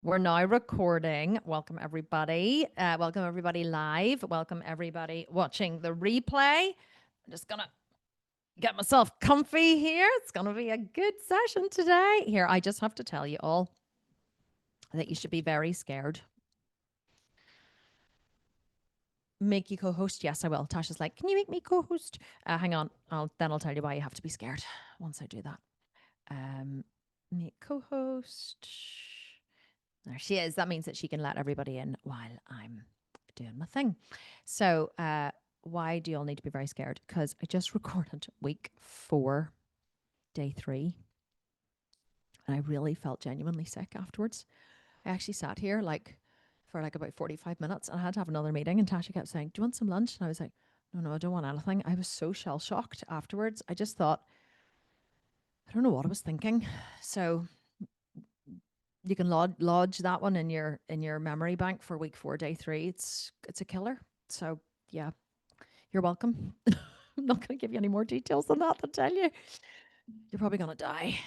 We're now recording. Welcome everybody. Welcome everybody live. Welcome everybody watching the replay. I'm just gonna get myself comfy here. It's gonna be a good session today. Here, I just have to tell you all that you should be very scared. Make you co-host? Yes, I will. Tasha's like, can you make me co-host? Hang on. I'll tell you why you have to be scared once I do that. Make co-host. There she is. That means that she can let everybody in while I'm doing my thing. So, why do you all need to be very scared? Because I just recorded week 4, day 3, and I really felt genuinely sick afterwards. I actually sat here for about 45 minutes and I had to have another meeting, and Tasha kept saying, do you want some lunch? And I was like, no, I don't want anything. I was so shell shocked afterwards. I just thought, I don't know what I was thinking. So you can lodge that one in your memory bank for week 4, day 3. It's a killer. So yeah, you're welcome. I'm not going to give you any more details than that. I'll tell you, you're probably going to die,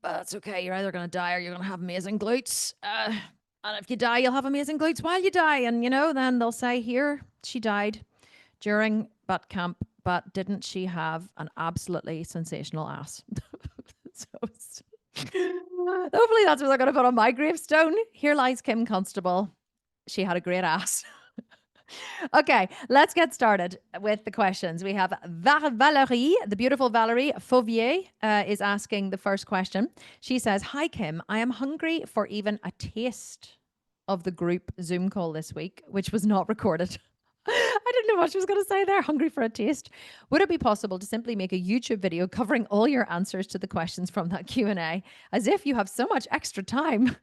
but that's okay. You're either going to die or you're going to have amazing glutes. And if you die, you'll have amazing glutes while you die. And then they'll say, here, she died during ButtCamp, but didn't she have an absolutely sensational ass? So hopefully that's what they're going to put on my gravestone. Here lies Kim Constable. She had a great ass. Okay, let's get started with the questions. We have Valerie, the beautiful Valerie Fauvier, is asking the first question. She says, hi, Kim. I am hungry for even a taste of the group Zoom call this week, which was not recorded. I didn't know what she was going to say there. Hungry for a taste. Would it be possible to simply make a YouTube video covering all your answers to the questions from that Q&A, as if you have so much extra time?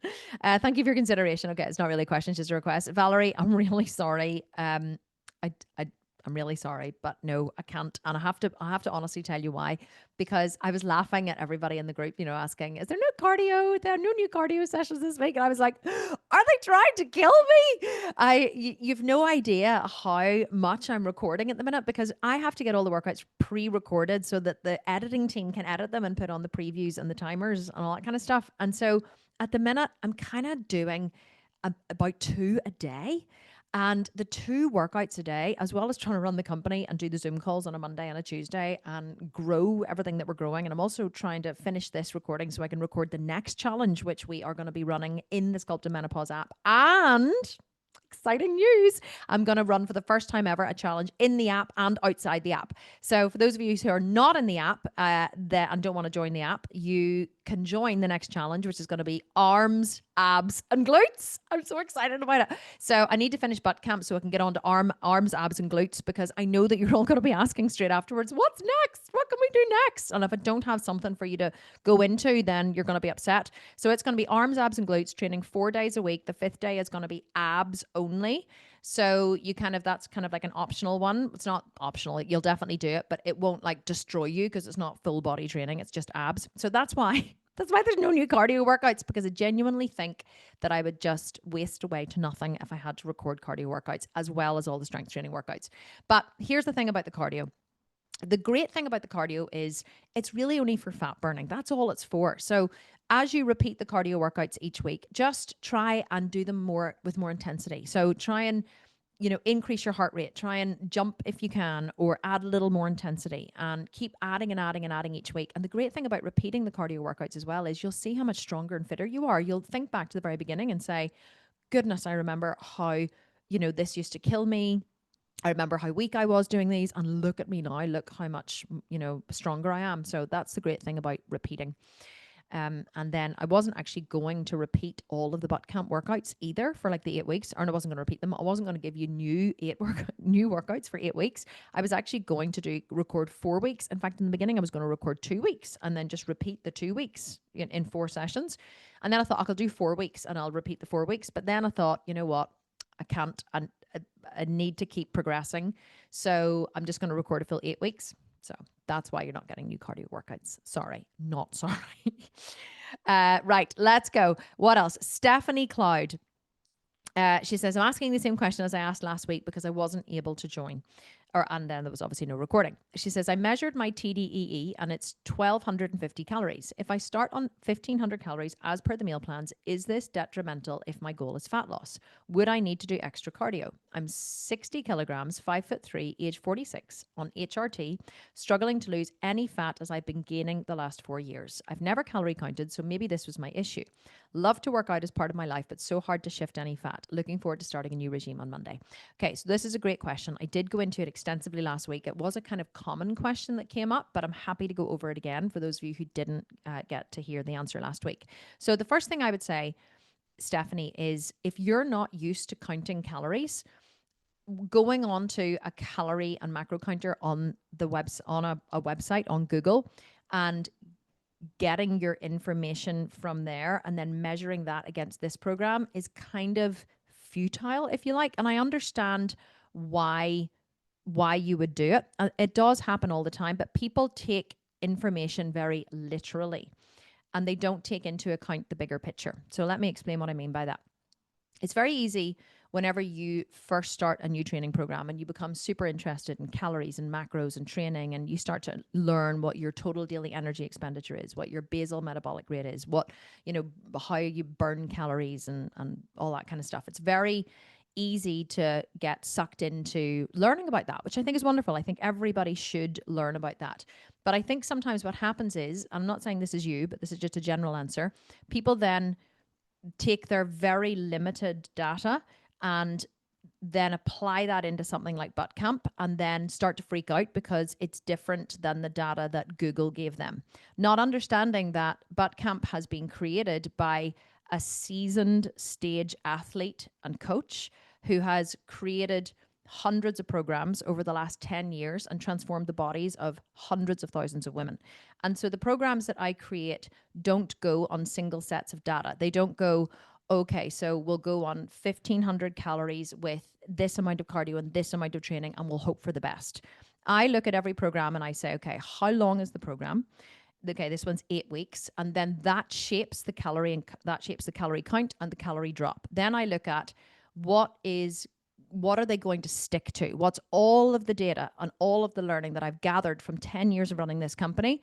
Thank you for your consideration. Okay, it's not really a question, it's just a request. Valerie, I'm really sorry. I'm really sorry, but no, I can't. And I have to honestly tell you why. Because I was laughing at everybody in the group, asking, is there no cardio? There are no new cardio sessions this week. And I was like, are they trying to kill me? You've no idea how much I'm recording at the minute, because I have to get all the workouts pre-recorded so that the editing team can edit them and put on the previews and the timers and all that kind of stuff. And so at the minute, I'm kind of doing about 2 a day. And the 2 workouts a day, as well as trying to run the company and do the Zoom calls on a Monday and a Tuesday and grow everything that we're growing. And I'm also trying to finish this recording so I can record the next challenge, which we are going to be running in the Sculpt and Menopause app. And exciting news, I'm going to run for the first time ever a challenge in the app and outside the app. So for those of you who are not in the app and don't want to join the app, you can join the next challenge, which is going to be arms, abs, and glutes. I'm so excited about it. So I need to finish ButtCamp so I can get on to arms, abs, and glutes, because I know that you're all going to be asking straight afterwards, what's next? What can we do next? And if I don't have something for you to go into, then you're going to be upset. So it's going to be arms, abs, and glutes training 4 days a week. The 5th day is going to be abs only. So that's kind of like an optional one. It's not optional. You'll definitely do it, but it won't like destroy you because it's not full body training. It's just abs. So that's why there's no new cardio workouts, because I genuinely think that I would just waste away to nothing if I had to record cardio workouts as well as all the strength training workouts. But here's the thing about the cardio. The great thing about the cardio is it's really only for fat burning. That's all it's for. So as you repeat the cardio workouts each week, just try and do them with more intensity. So try and increase your heart rate, try and jump if you can, or add a little more intensity, and keep adding and adding and adding each week. And the great thing about repeating the cardio workouts as well is you'll see how much stronger and fitter you are. You'll think back to the very beginning and say, goodness, I remember how, this used to kill me. I remember how weak I was doing these, and look at me now, look how much, stronger I am. So that's the great thing about repeating. And then I wasn't actually going to repeat all of the ButtCamp workouts either for like the 8 weeks, or I wasn't going to repeat them. I wasn't going to give you new workouts for 8 weeks. I was actually going to record 4 weeks. In fact, in the beginning, I was going to record 2 weeks and then just repeat the 2 weeks in 4 sessions. And then I thought, I'll do 4 weeks and I'll repeat the 4 weeks. But then I thought, you know what? I can't, and I need to keep progressing. So I'm just going to record a full 8 weeks. So that's why you're not getting new cardio workouts. Sorry, not sorry. Right, let's go. What else? Stephanie Cloud. She says, I'm asking the same question as I asked last week because I wasn't able to join. And then there was obviously no recording. She says, I measured my TDEE and it's 1,250 calories. If I start on 1,500 calories as per the meal plans, is this detrimental if my goal is fat loss? Would I need to do extra cardio? I'm 60 kilograms, 5'3", age 46, on HRT, struggling to lose any fat as I've been gaining the last 4 years. I've never calorie counted, so maybe this was my issue. Love to work out as part of my life, but so hard to shift any fat. Looking forward to starting a new regime on Monday. Okay, so this is a great question. I did go into it extensively last week. It was a kind of common question that came up, but I'm happy to go over it again for those of you who didn't get to hear the answer last week. So the first thing I would say, Stephanie, is if you're not used to counting calories, going on to a calorie and macro counter on the a website on Google and getting your information from there and then measuring that against this program is kind of futile, if you like. And I understand why you would do it. It does happen all the time, but people take information very literally and they don't take into account the bigger picture. So let me explain what I mean by that. It's very easy whenever you first start a new training program and you become super interested in calories and macros and training, and you start to learn what your total daily energy expenditure is, what your basal metabolic rate is, what, how you burn calories and all that kind of stuff. It's very easy to get sucked into learning about that, which I think is wonderful. I think everybody should learn about that. But I think sometimes what happens is, I'm not saying this is you, but this is just a general answer. People then take their very limited data and then apply that into something like ButtCamp and then start to freak out because it's different than the data that Google gave them. Not understanding that ButtCamp has been created by a seasoned stage athlete and coach who has created hundreds of programs over the last 10 years and transformed the bodies of hundreds of thousands of women. And so the programs that I create don't go on single sets of data. They don't go, okay, so we'll go on 1,500 calories with this amount of cardio and this amount of training, and we'll hope for the best. I look at every program and I say, okay, how long is the program? Okay, this one's 8 weeks. And then that shapes the calorie and that shapes the calorie count and the calorie drop. Then I look at what are they going to stick to? What's all of the data and all of the learning that I've gathered from 10 years of running this company?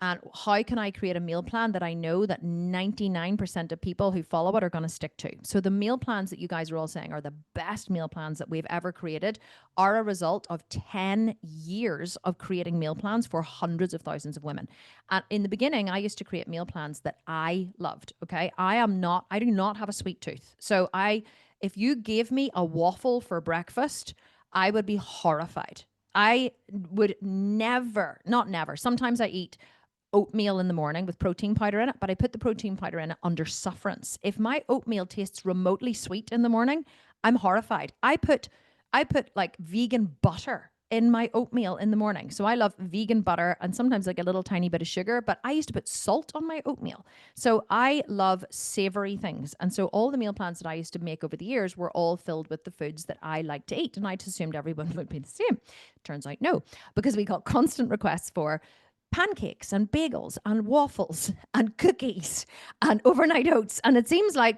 And how can I create a meal plan that I know that 99% of people who follow it are going to stick to? So the meal plans that you guys are all saying are the best meal plans that we've ever created are a result of 10 years of creating meal plans for hundreds of thousands of women. And in the beginning, I used to create meal plans that I loved. Okay. I do not have a sweet tooth. So if you gave me a waffle for breakfast, I would be horrified. I would never, not never. Sometimes I eat oatmeal in the morning with protein powder in it, but I put the protein powder in it under sufferance. If my oatmeal tastes remotely sweet in the morning, I'm horrified. I put like vegan butter in my oatmeal in the morning. So I love vegan butter and sometimes like a little tiny bit of sugar, but I used to put salt on my oatmeal. So I love savory things. And so all the meal plans that I used to make over the years were all filled with the foods that I like to eat. And I just assumed everyone would be the same. Turns out no, because we got constant requests for pancakes and bagels and waffles and cookies and overnight oats. And it seems like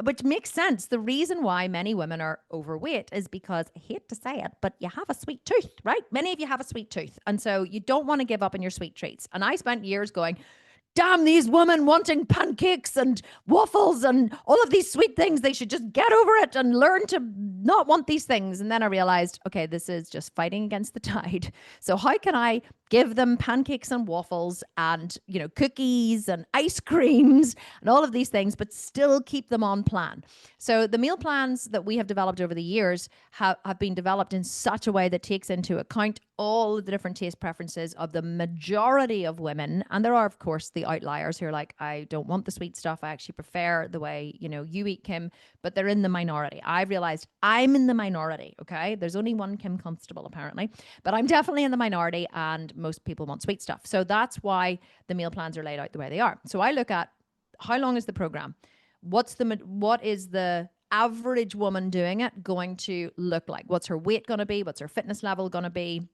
which makes sense. The reason why many women are overweight is because, I hate to say it, but you have a sweet tooth, right? Many of you have a sweet tooth. And so you don't want to give up on your sweet treats. And I spent years going, damn these women wanting pancakes and waffles and all of these sweet things. They should just get over it and learn to not want these things. And then I realized, okay, this is just fighting against the tide. So how can I give them pancakes and waffles and, cookies and ice creams and all of these things, but still keep them on plan? So the meal plans that we have developed over the years have been developed in such a way that takes into account all of the different taste preferences of the majority of women. And there are, of course, the outliers who are like, I don't want the sweet stuff. I actually prefer the way, you eat, Kim, but they're in the minority. I've realized I'm in the minority. Okay. There's only one Kim Constable, apparently, but I'm definitely in the minority and most people want sweet stuff. So that's why the meal plans are laid out the way they are. So I look at how long is the program? What is the average woman doing it going to look like? What's her weight going to be? What's her fitness level going to be?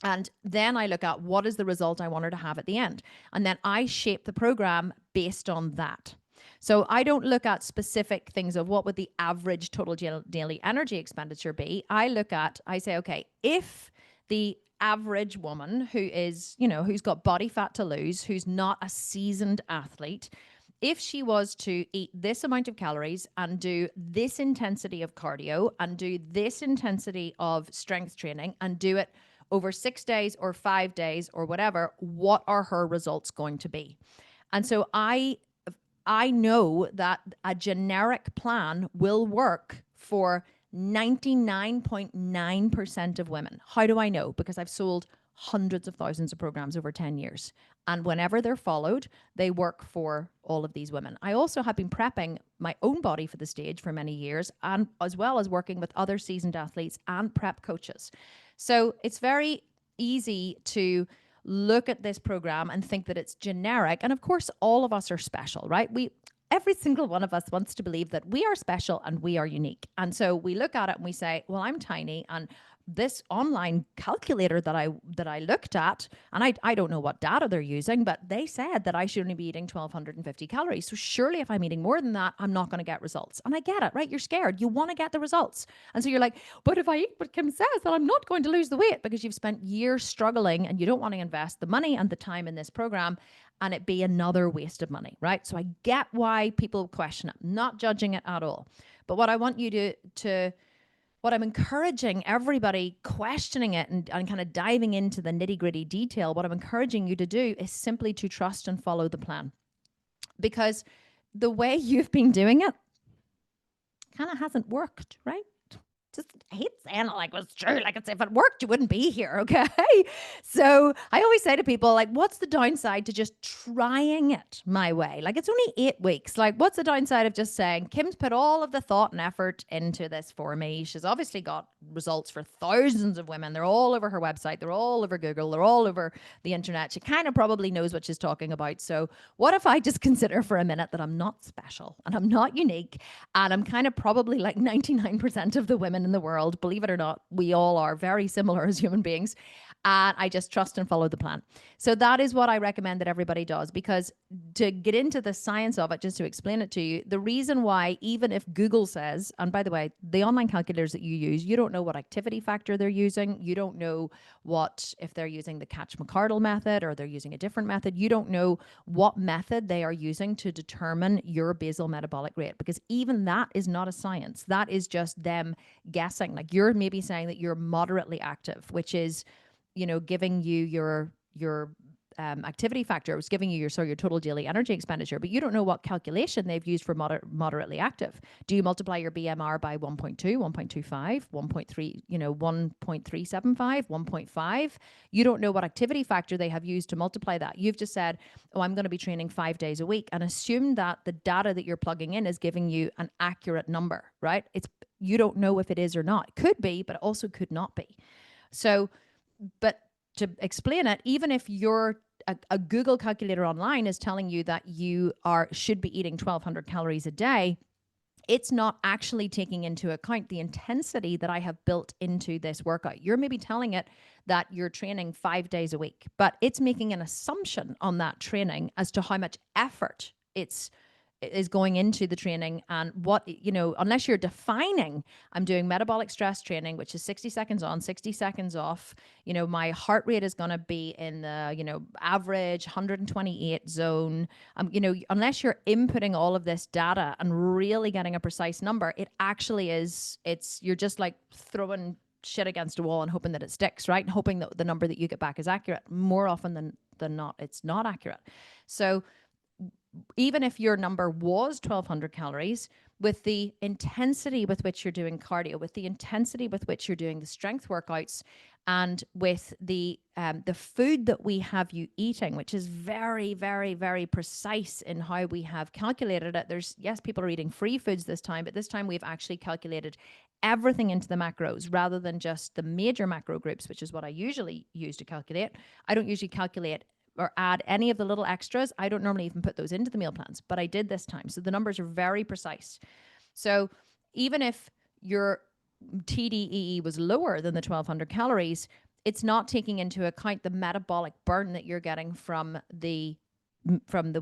And then I look at what is the result I want her to have at the end. And then I shape the program based on that. So I don't look at specific things of what would the average total daily energy expenditure be. I say, okay, if the average woman who is, who's got body fat to lose, who's not a seasoned athlete, if she was to eat this amount of calories and do this intensity of cardio and do this intensity of strength training and do it over 6 days or 5 days or whatever, what are her results going to be? And so I know that a generic plan will work for 99.9% of women. How do I know? Because I've sold hundreds of thousands of programs over 10 years. And whenever they're followed, they work for all of these women. I also have been prepping my own body for the stage for many years, and as well as working with other seasoned athletes and prep coaches. So it's very easy to look at this program and think that it's generic. And of course, all of us are special, right? Every single one of us wants to believe that we are special and we are unique. And so we look at it and we say, well, I'm tiny, and this online calculator that I looked at, and I don't know what data they're using, but they said that I should only be eating 1,250 calories. So surely if I'm eating more than that, I'm not going to get results. And I get it, right? You're scared. You want to get the results. And so you're like, but if I eat what Kim says, then I'm not going to lose the weight, because you've spent years struggling and you don't want to invest the money and the time in this program and it be another waste of money, right? So I get why people question it. I'm not judging it at all. But what I want you to what I'm encouraging everybody questioning it and kind of diving into the nitty gritty detail, what I'm encouraging you to do is simply to trust and follow the plan. Because the way you've been doing it kind of hasn't worked, right? Just I hate saying it like it's true. Like if it worked, you wouldn't be here, okay? So I always say to people, like, what's the downside to just trying it my way? Like, it's only 8 weeks. Like, what's the downside of just saying, Kim's put all of the thought and effort into this for me. She's obviously got results for thousands of women. They're all over her website. They're all over Google. They're all over the internet. She kind of probably knows what she's talking about. So what if I just consider for a minute that I'm not special and I'm not unique, and I'm kind of probably like 99% of the women in the world? Believe it or not, we all are very similar as human beings. And I just trust and follow the plan. So that is what I recommend that everybody does, because to get into the science of it, just to explain it to you, the reason why, even if Google says, and by the way, the online calculators that you use, you don't know what activity factor they're using. You don't know if they're using the Catch-McCardle method or they're using a different method. You don't know what method they are using to determine your basal metabolic rate, because even that is not a science. That is just them guessing. Like, you're maybe saying that you're moderately active, which is, giving you your activity factor. It was giving you your total daily energy expenditure, but you don't know what calculation they've used for moderately active. Do you multiply your BMR by 1.2, 1.25, 1.3, 1.375, 1.5? You don't know what activity factor they have used to multiply that. You've just said, oh, I'm going to be training 5 days a week, and assume that the data that you're plugging in is giving you an accurate number, right? You don't know if it is or not. It could be, but it also could not be. So, but to explain it, even if a Google calculator online is telling you that you should be eating 1,200 calories a day, it's not actually taking into account the intensity that I have built into this workout. You're maybe telling it that you're training 5 days a week, but it's making an assumption on that training as to how much effort is going into the training. And what, unless you're defining, I'm doing metabolic stress training, which is 60 seconds on, 60 seconds off. My heart rate is going to be in the, average 128 zone. Unless you're inputting all of this data and really getting a precise number, it actually you're just like throwing shit against a wall and hoping that it sticks, right? And hoping that the number that you get back is accurate. More often than not, it's not accurate. So even if your number was 1,200 calories, with the intensity with which you're doing cardio, with the intensity with which you're doing the strength workouts, and with the food that we have you eating, which is very, very, very precise in how we have calculated it. People are eating free foods this time, but this time we've actually calculated everything into the macros rather than just the major macro groups, which is what I usually use to calculate. I don't usually calculate or add any of the little extras. I don't normally even put those into the meal plans, but I did this time. So the numbers are very precise. So even if your TDEE was lower than the 1,200 calories, it's not taking into account the metabolic burn that you're getting from the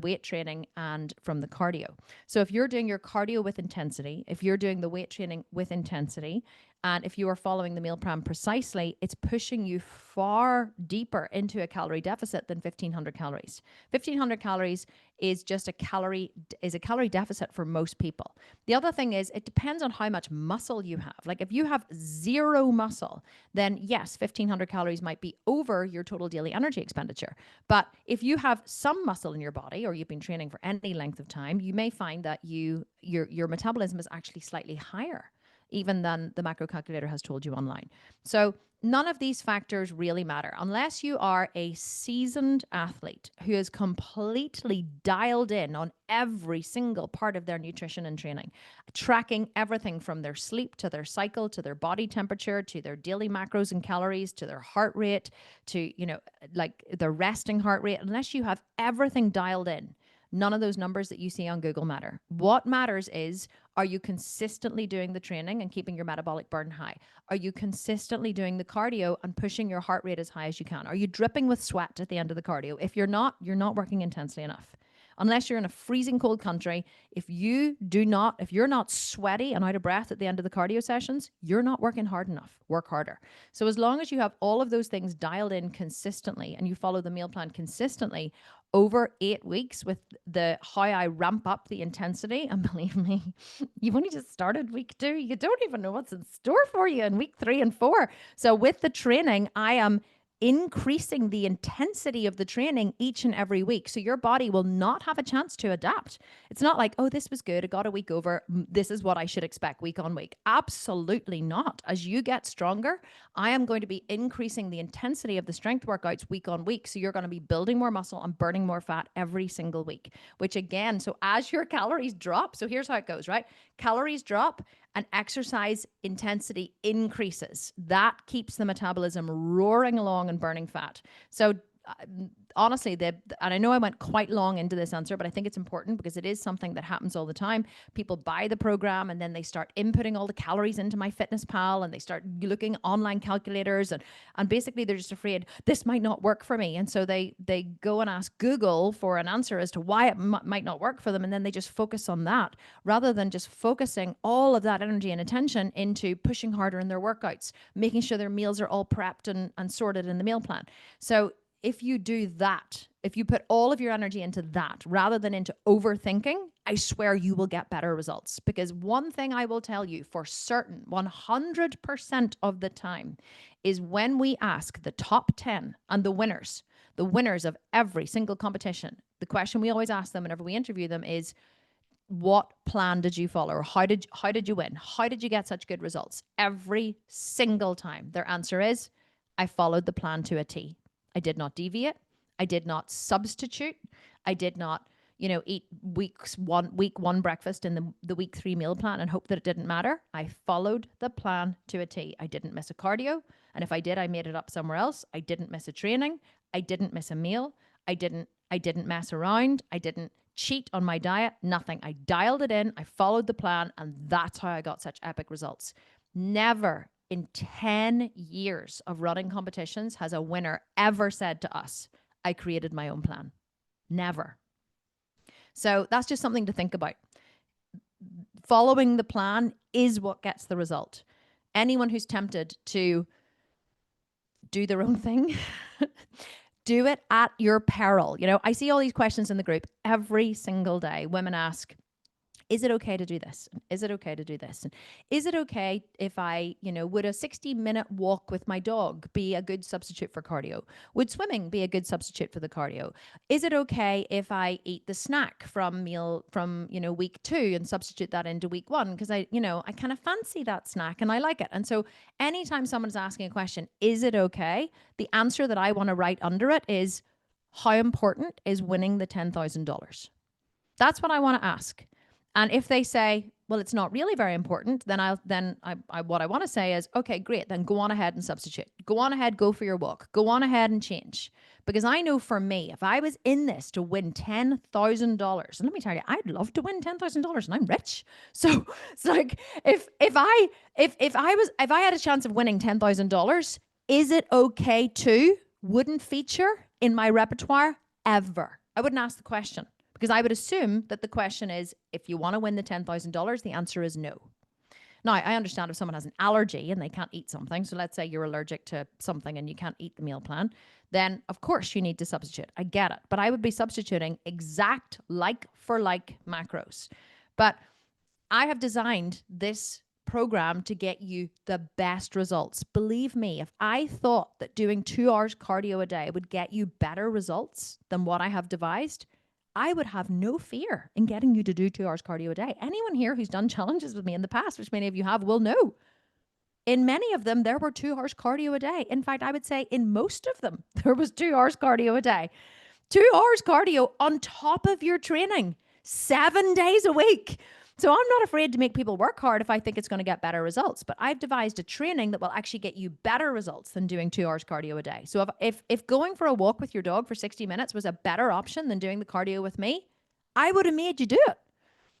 weight training and from the cardio. So if you're doing your cardio with intensity, if you're doing the weight training with intensity, And if you are following the meal plan precisely, it's pushing you far deeper into a calorie deficit than 1,500 calories. 1,500 calories is just a calorie deficit for most people. The other thing is it depends on how much muscle you have. Like if you have zero muscle, then yes, 1,500 calories might be over your total daily energy expenditure. But if you have some muscle in your body or you've been training for any length of time, you may find that your metabolism is actually slightly higher even than the macro calculator has told you online. So none of these factors really matter unless you are a seasoned athlete who is completely dialed in on every single part of their nutrition and training, tracking everything from their sleep to their cycle, to their body temperature, to their daily macros and calories, to their heart rate, to, like their resting heart rate. Unless you have everything dialed in, none of those numbers that you see on Google matter. What matters is, are you consistently doing the training and keeping your metabolic burn high? Are you consistently doing the cardio and pushing your heart rate as high as you can? Are you dripping with sweat at the end of the cardio? If you're not working intensely enough. Unless you're in a freezing cold country, if you're not sweaty and out of breath at the end of the cardio sessions, you're not working hard enough. Work harder. So as long as you have all of those things dialed in consistently and you follow the meal plan consistently over 8 weeks with how I ramp up the intensity, and believe me, you've only just started week 2. You don't even know what's in store for you in week 3 and 4. So with the training, I am increasing the intensity of the training each and every week. So your body will not have a chance to adapt. It's not like, oh, this was good, I got a week over, this is what I should expect week on week. Absolutely not. As you get stronger, I am going to be increasing the intensity of the strength workouts week on week. So you're going to be building more muscle and burning more fat every single week, which again, so as your calories drop, so here's how it goes, right? Calories drop and exercise intensity increases. That keeps the metabolism roaring along and burning fat. So honestly, and I know I went quite long into this answer, but I think it's important because it is something that happens all the time. People buy the program and then they start inputting all the calories into MyFitnessPal and they start looking online calculators and basically they're just afraid this might not work for me. And so they go and ask Google for an answer as to why it might not work for them. And then they just focus on that rather than just focusing all of that energy and attention into pushing harder in their workouts, making sure their meals are all prepped and sorted in the meal plan. So if you do that, if you put all of your energy into that rather than into overthinking, I swear you will get better results. Because one thing I will tell you for certain, 100% of the time, is when we ask the top 10 and the winners of every single competition, the question we always ask them whenever we interview them is, what plan did you follow? Or how did you win? How did you get such good results? Every single time their answer is, I followed the plan to a T. I did not deviate. I did not substitute. I did not, eat week one breakfast in the week 3 meal plan and hope that it didn't matter. I followed the plan to a T. I didn't miss a cardio. And if I did, I made it up somewhere else. I didn't miss a training. I didn't miss a meal. I didn't mess around. I didn't cheat on my diet. Nothing. I dialed it in. I followed the plan. And that's how I got such epic results. Never in 10 years of running competitions has a winner ever said to us, I created my own plan. Never. So that's just something to think about. Following the plan is what gets the result. Anyone who's tempted to do their own thing, do it at your peril. I see all these questions in the group every single day. Women ask, is it okay to do this? Is it okay to do this? And is it okay if would a 60-minute walk with my dog be a good substitute for cardio? Would swimming be a good substitute for the cardio? Is it okay if I eat the snack from week 2 and substitute that into week 1? Because I kind of fancy that snack and I like it. And so anytime someone's asking a question, is it okay? The answer that I want to write under it is, how important is winning the $10,000? That's what I want to ask. And if they say, well, it's not really very important, then what I want to say is, okay, great. Then go on ahead and substitute. Go on ahead, go for your walk. Go on ahead and change. Because I know for me, if I was in this to win $10,000, and let me tell you, I'd love to win $10,000 and I'm rich. So it's like, if I had a chance of winning $10,000, is it okay to wouldn't feature in my repertoire ever? I wouldn't ask the question. Because I would assume that the question is, if you want to win the $10,000, the answer is no. Now, I understand if someone has an allergy and they can't eat something. So let's say you're allergic to something and you can't eat the meal plan, then of course you need to substitute. I get it. But I would be substituting exact like for like macros. But I have designed this program to get you the best results. Believe me, if I thought that doing 2 hours cardio a day would get you better results than what I have devised, I would have no fear in getting you to do 2 hours cardio a day. Anyone here who's done challenges with me in the past, which many of you have, will know. In many of them, there were 2 hours cardio a day. In fact, I would say in most of them, there was 2 hours cardio a day. 2 hours cardio on top of your training, 7 days a week. So I'm not afraid to make people work hard if I think it's going to get better results. But I've devised a training that will actually get you better results than doing 2 hours cardio a day. So if going for a walk with your dog for 60 minutes was a better option than doing the cardio with me, I would have made you do it.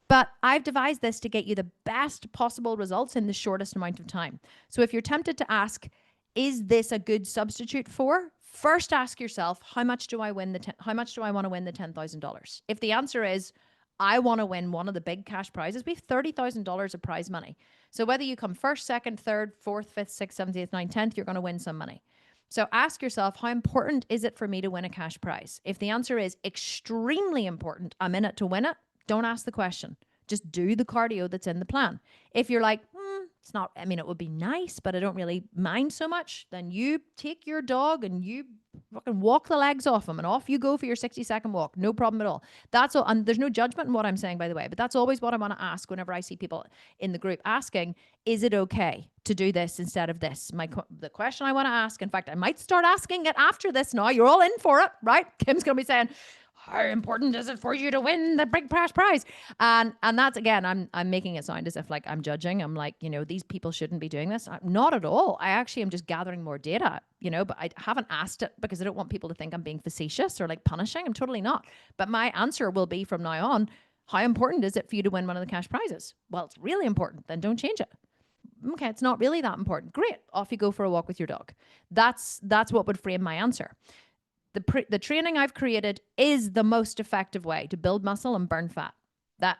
But I've devised this to get you the best possible results in the shortest amount of time. So if you're tempted to ask, is this a good substitute for? First ask yourself, how much do I want to win the $10,000? If the answer is, I want to win one of the big cash prizes, we have $30,000 of prize money. So whether you come first, second, third, fourth, fifth, sixth, seventh, eighth, ninth, 10th, you're going to win some money. So ask yourself, how important is it for me to win a cash prize? If the answer is extremely important, I'm in it to win it, don't ask the question. Just do the cardio that's in the plan. If you're like, it's not, I mean, it would be nice, but I don't really mind so much, then you take your dog and you fucking walk the legs off him and off you go for your 60-second walk. No problem at all. That's all. And there's no judgment in what I'm saying, by the way, but that's always what I want to ask whenever I see people in the group asking, is it okay to do this instead of this? The question I want to ask, in fact, I might start asking it after this now. You're all in for it, right? Kim's going to be saying, how important is it for you to win the big cash prize? And that's, again, I'm making it sound as if like I'm judging. I'm like, these people shouldn't be doing this. Not at all. I actually am just gathering more data, but I haven't asked it because I don't want people to think I'm being facetious or like punishing. I'm totally not. But my answer will be from now on, how important is it for you to win one of the cash prizes? Well, it's really important. Then don't change it. Okay, it's not really that important. Great. Off you go for a walk with your dog. That's what would frame my answer. The training I've created is the most effective way to build muscle and burn fat.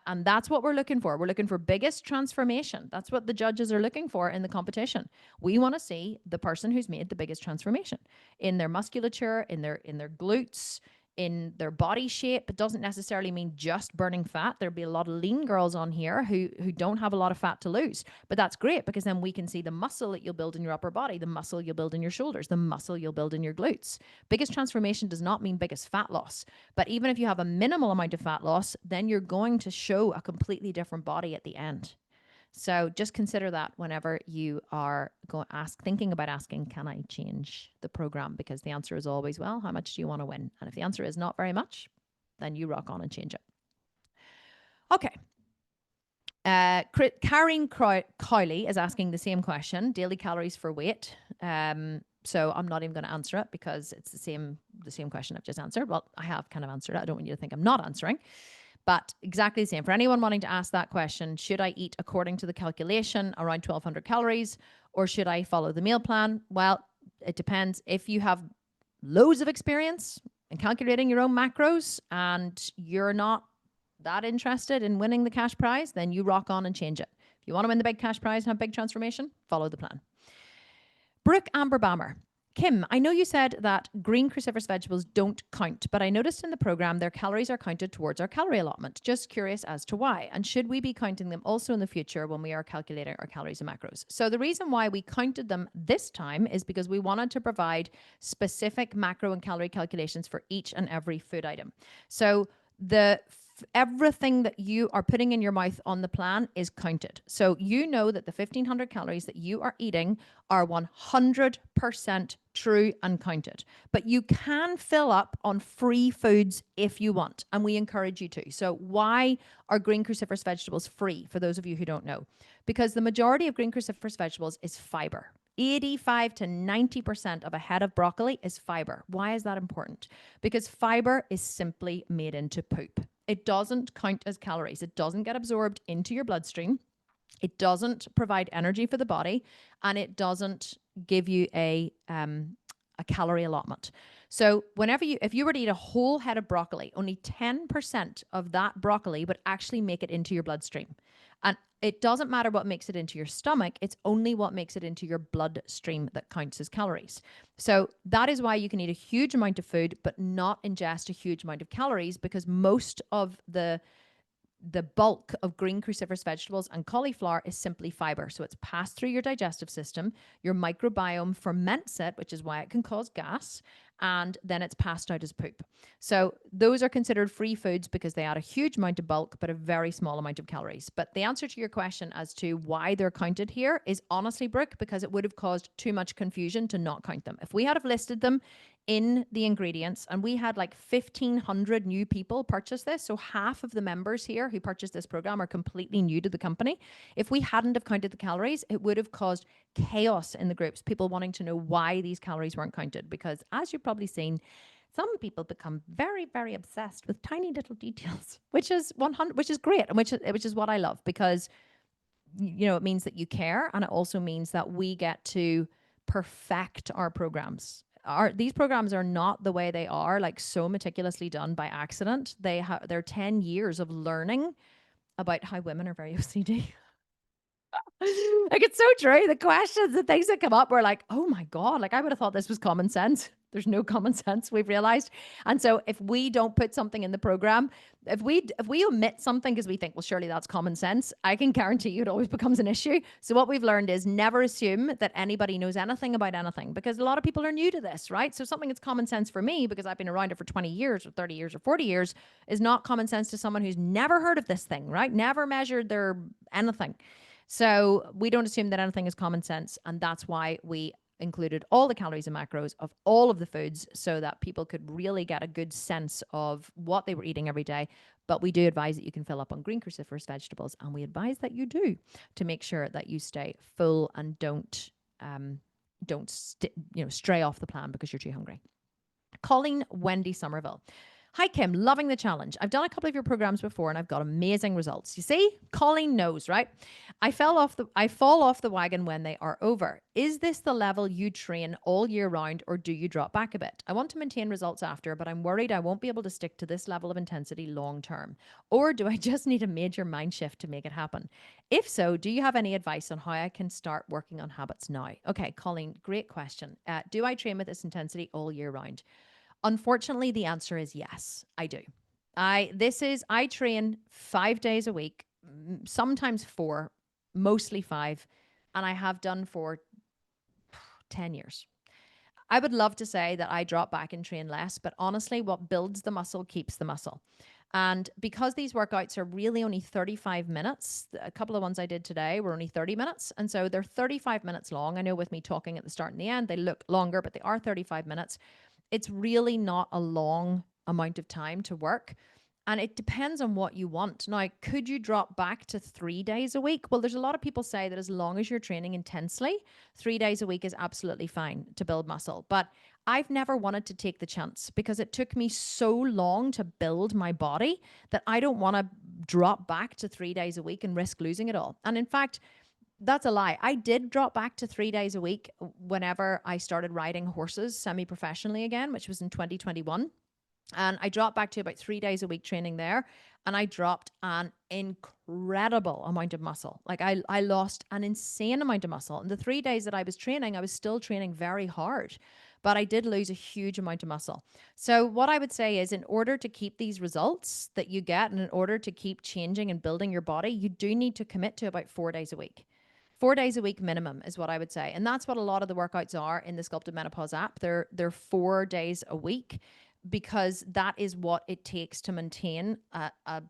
And that's what we're looking for. We're looking for biggest transformation. That's what the judges are looking for in the competition. We want to see the person who's made the biggest transformation in their musculature, in their glutes, in their body shape. It doesn't necessarily mean just burning fat. There'll be a lot of lean girls on here who don't have a lot of fat to lose. But that's great because then we can see the muscle that you'll build in your upper body, the muscle you'll build in your shoulders, the muscle you'll build in your glutes. Biggest transformation does not mean biggest fat loss. But even if you have a minimal amount of fat loss, then you're going to show a completely different body at the end. So just consider that whenever you are thinking about asking, can I change the program? Because the answer is always, well, how much do you want to win? And if the answer is not very much, then you rock on and change it. Okay. Karen Cowley is asking the same question, daily calories for weight. So I'm not even going to answer it because it's the same question I've just answered. Well, I have kind of answered it. I don't want you to think I'm not answering. But exactly the same. For anyone wanting to ask that question, should I eat according to the calculation around 1,200 calories or should I follow the meal plan? Well, it depends. If you have loads of experience in calculating your own macros and you're not that interested in winning the cash prize, then you rock on and change it. If you want to win the big cash prize and have big transformation, follow the plan. Brooke Amber Bammer. Kim, I know you said that green cruciferous vegetables don't count, but I noticed in the program their calories are counted towards our calorie allotment. Just curious as to why. And should we be counting them also in the future when we are calculating our calories and macros? So the reason why we counted them this time is because we wanted to provide specific macro and calorie calculations for each and every food item. So everything that you are putting in your mouth on the plan is counted. So you know that the 1,500 calories that you are eating are 100% true and counted. But you can fill up on free foods if you want, and we encourage you to. So why are green cruciferous vegetables free, for those of you who don't know? Because the majority of green cruciferous vegetables is fiber. 85 to 90% of a head of broccoli is fiber. Why is that important? Because fiber is simply made into poop. It doesn't count as calories. It doesn't get absorbed into your bloodstream. It doesn't provide energy for the body, and it doesn't give you a calorie allotment. So if you were to eat a whole head of broccoli, only 10% of that broccoli would actually make it into your bloodstream. And it doesn't matter what makes it into your stomach. It's only what makes it into your bloodstream that counts as calories. So that is why you can eat a huge amount of food, but not ingest a huge amount of calories, because most of the bulk of green cruciferous vegetables and cauliflower is simply fiber. So it's passed through your digestive system, your microbiome ferments it, which is why it can cause gas, and then it's passed out as poop. So those are considered free foods because they add a huge amount of bulk, but a very small amount of calories. But the answer to your question as to why they're counted here is honestly, Brooke, because it would have caused too much confusion to not count them. If we had have listed them in the ingredients, and we had like 1,500 new people purchase this, so half of the members here who purchased this program are completely new to the company. If we hadn't have counted the calories, it would have caused chaos in the groups, people wanting to know why these calories weren't counted, because as you've probably seen, some people become very, very obsessed with tiny little details, which is great, and which is what I love, because it means that you care, and it also means that we get to perfect our programs. These programs are not the way they are, like, so meticulously done by accident. They're 10 years of learning about how women are very OCD. Like, it's so true. The questions, the things that come up, were like, oh my God, like, I would have thought this was common sense. There's no common sense, we've realized. And so if we don't put something in the program, if we omit something because we think, well, surely that's common sense, I can guarantee you it always becomes an issue. So what we've learned is never assume that anybody knows anything about anything, because a lot of people are new to this, right? So something that's common sense for me, because I've been around it for 20 years or 30 years or 40 years, is not common sense to someone who's never heard of this thing, right? Never measured their anything. So we don't assume that anything is common sense. And that's why we included all the calories and macros of all of the foods, so that people could really get a good sense of what they were eating every day. But we do advise that you can fill up on green cruciferous vegetables, and we advise that you do, to make sure that you stay full and don't stray off the plan because you're too hungry. Colleen Wendy Somerville. Hi, Kim. Loving the challenge. I've done a couple of your programs before and I've got amazing results. You see, Colleen knows, right? I fall off the wagon when they are over. Is this the level you train all year round, or do you drop back a bit? I want to maintain results after, but I'm worried I won't be able to stick to this level of intensity long term. Or do I just need a major mind shift to make it happen? If so, do you have any advice on how I can start working on habits now? Okay, Colleen, great question. Do I train with this intensity all year round? Unfortunately, the answer is yes, I do. I train 5 days a week, sometimes 4, mostly 5, and I have done for 10 years. I would love to say that I drop back and train less, but honestly, what builds the muscle keeps the muscle. And because these workouts are really only 35 minutes, a couple of ones I did today were only 30 minutes. And so they're 35 minutes long. I know with me talking at the start and the end, they look longer, but they are 35 minutes. It's really not a long amount of time to work. And it depends on what you want. Now, could you drop back to 3 days a week? Well, there's a lot of people say that as long as you're training intensely, 3 days a week is absolutely fine to build muscle. But I've never wanted to take the chance, because it took me so long to build my body that I don't want to drop back to 3 days a week and risk losing it all. And in fact, that's a lie. I did drop back to 3 days a week whenever I started riding horses semi-professionally again, which was in 2021. And I dropped back to about 3 days a week training there. And I dropped an incredible amount of muscle. Like, I lost an insane amount of muscle. And the 3 days that I was training, I was still training very hard, but I did lose a huge amount of muscle. So what I would say is, in order to keep these results that you get, and in order to keep changing and building your body, you do need to commit to about 4 days a week. 4 days a week minimum is what I would say. And that's what a lot of the workouts are in the Sculpted Menopause app. They're 4 days a week, because that is what it takes to maintain a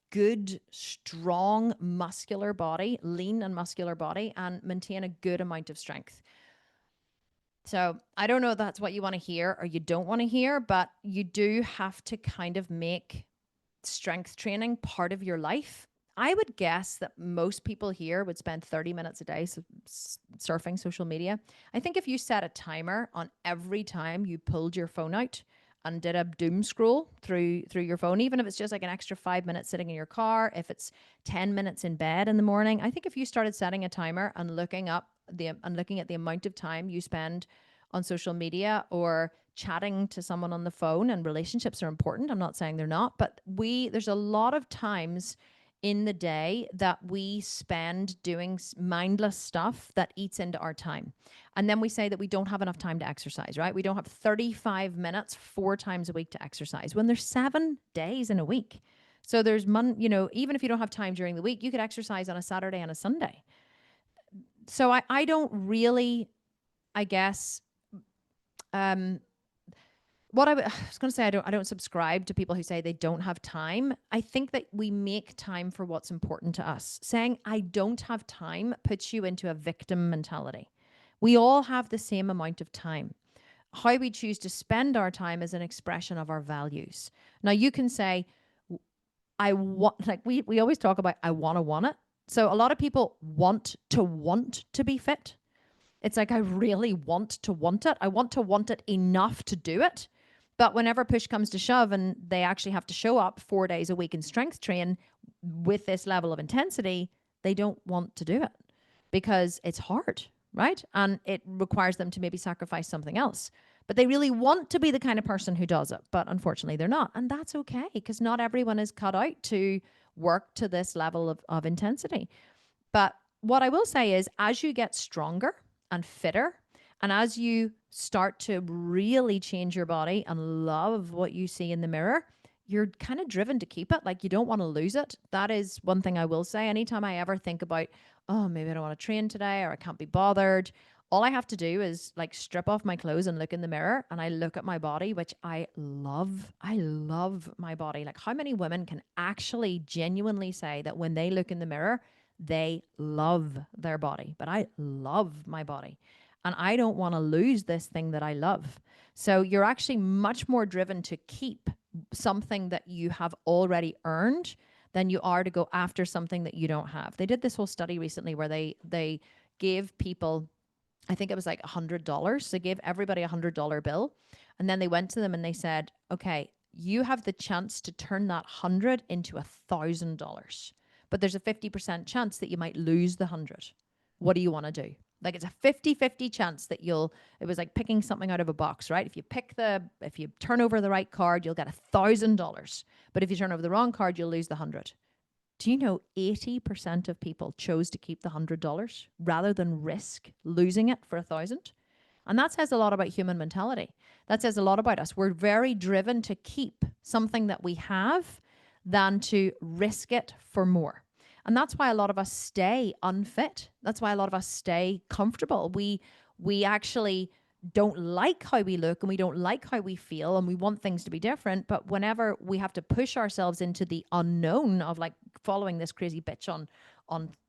good, strong, muscular body, lean and muscular body, and maintain a good amount of strength. So I don't know if that's what you want to hear or you don't want to hear, but you do have to kind of make strength training part of your life. I would guess that most people here would spend 30 minutes a day surfing social media. I think if you set a timer on every time you pulled your phone out and did a doom scroll through your phone, even if it's just like an extra 5 minutes sitting in your car, if it's 10 minutes in bed in the morning, I think if you started setting a timer and looking at the amount of time you spend on social media or chatting to someone on the phone, and relationships are important. I'm not saying they're not, but there's a lot of times in the day that we spend doing mindless stuff that eats into our time. And then we say that we don't have enough time to exercise, right? We don't have 35 minutes 4 times a week to exercise when there's 7 days in a week. So there's even if you don't have time during the week, you could exercise on a Saturday and a Sunday. So I don't really, I guess, what I was going to say, I don't subscribe to people who say they don't have time. I think that we make time for what's important to us. Saying I don't have time puts you into a victim mentality. We all have the same amount of time. How we choose to spend our time is an expression of our values. Now you can say, I want, like we always talk about, I want it. So a lot of people want to be fit. It's like, I really want it. I want it enough to do it. But whenever push comes to shove and they actually have to show up 4 days a week and strength train with this level of intensity, they don't want to do it because it's hard, right? And it requires them to maybe sacrifice something else. But they really want to be the kind of person who does it. But unfortunately, they're not. And that's okay, because not everyone is cut out to work to this level of intensity. But what I will say is, as you get stronger and fitter, and as you start to really change your body and love what you see in the mirror, you're kind of driven to keep it. Like, you don't want to lose it. That is one thing I will say. Anytime I ever think about, oh, maybe I don't want to train today, or I can't be bothered, all I have to do is like strip off my clothes and look in the mirror, and I look at my body, which I love. I love my body. Like, how many women can actually genuinely say that when they look in the mirror, they love their body? But I love my body. And I don't want to lose this thing that I love. So you're actually much more driven to keep something that you have already earned than you are to go after something that you don't have. They did this whole study recently where they gave people, I think it was like $100. They gave everybody $100 bill. And then they went to them and they said, okay, you have the chance to turn that 100 into $1,000. But there's a 50% chance that you might lose the 100. What do you want to do? Like, it's a 50-50 chance that it was like picking something out of a box, right? If you turn over the right card, you'll get $1,000. But if you turn over the wrong card, you'll lose the 100. Do you know 80% of people chose to keep the $100 rather than risk losing it for 1,000? And that says a lot about human mentality. That says a lot about us. We're very driven to keep something that we have than to risk it for more. And that's why a lot of us stay unfit. That's why a lot of us stay comfortable. We actually don't like how we look, and we don't like how we feel, and we want things to be different. But whenever we have to push ourselves into the unknown of like following this crazy bitch on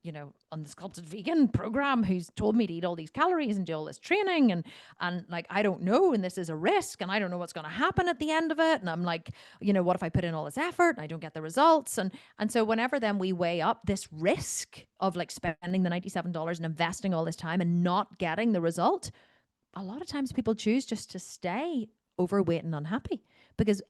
the Sculpted Vegan program who's told me to eat all these calories and do all this training, and like, I don't know, and this is a risk, and I don't know what's going to happen at the end of it, and I'm like, what if I put in all this effort and I don't get the results? And so whenever then we weigh up this risk of like spending the $97 and investing all this time and not getting the result, a lot of times people choose just to stay overweight and unhappy, because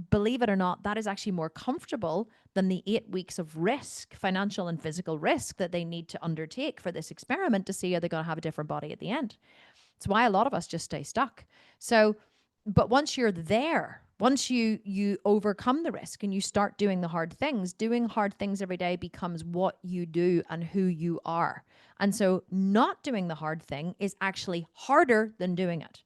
believe it or not, that is actually more comfortable than the 8 weeks of risk, financial and physical risk, that they need to undertake for this experiment to see are they going to have a different body at the end. It's why a lot of us just stay stuck. So, but once you're there, once you overcome the risk and you start doing hard things every day becomes what you do and who you are. And so not doing the hard thing is actually harder than doing it.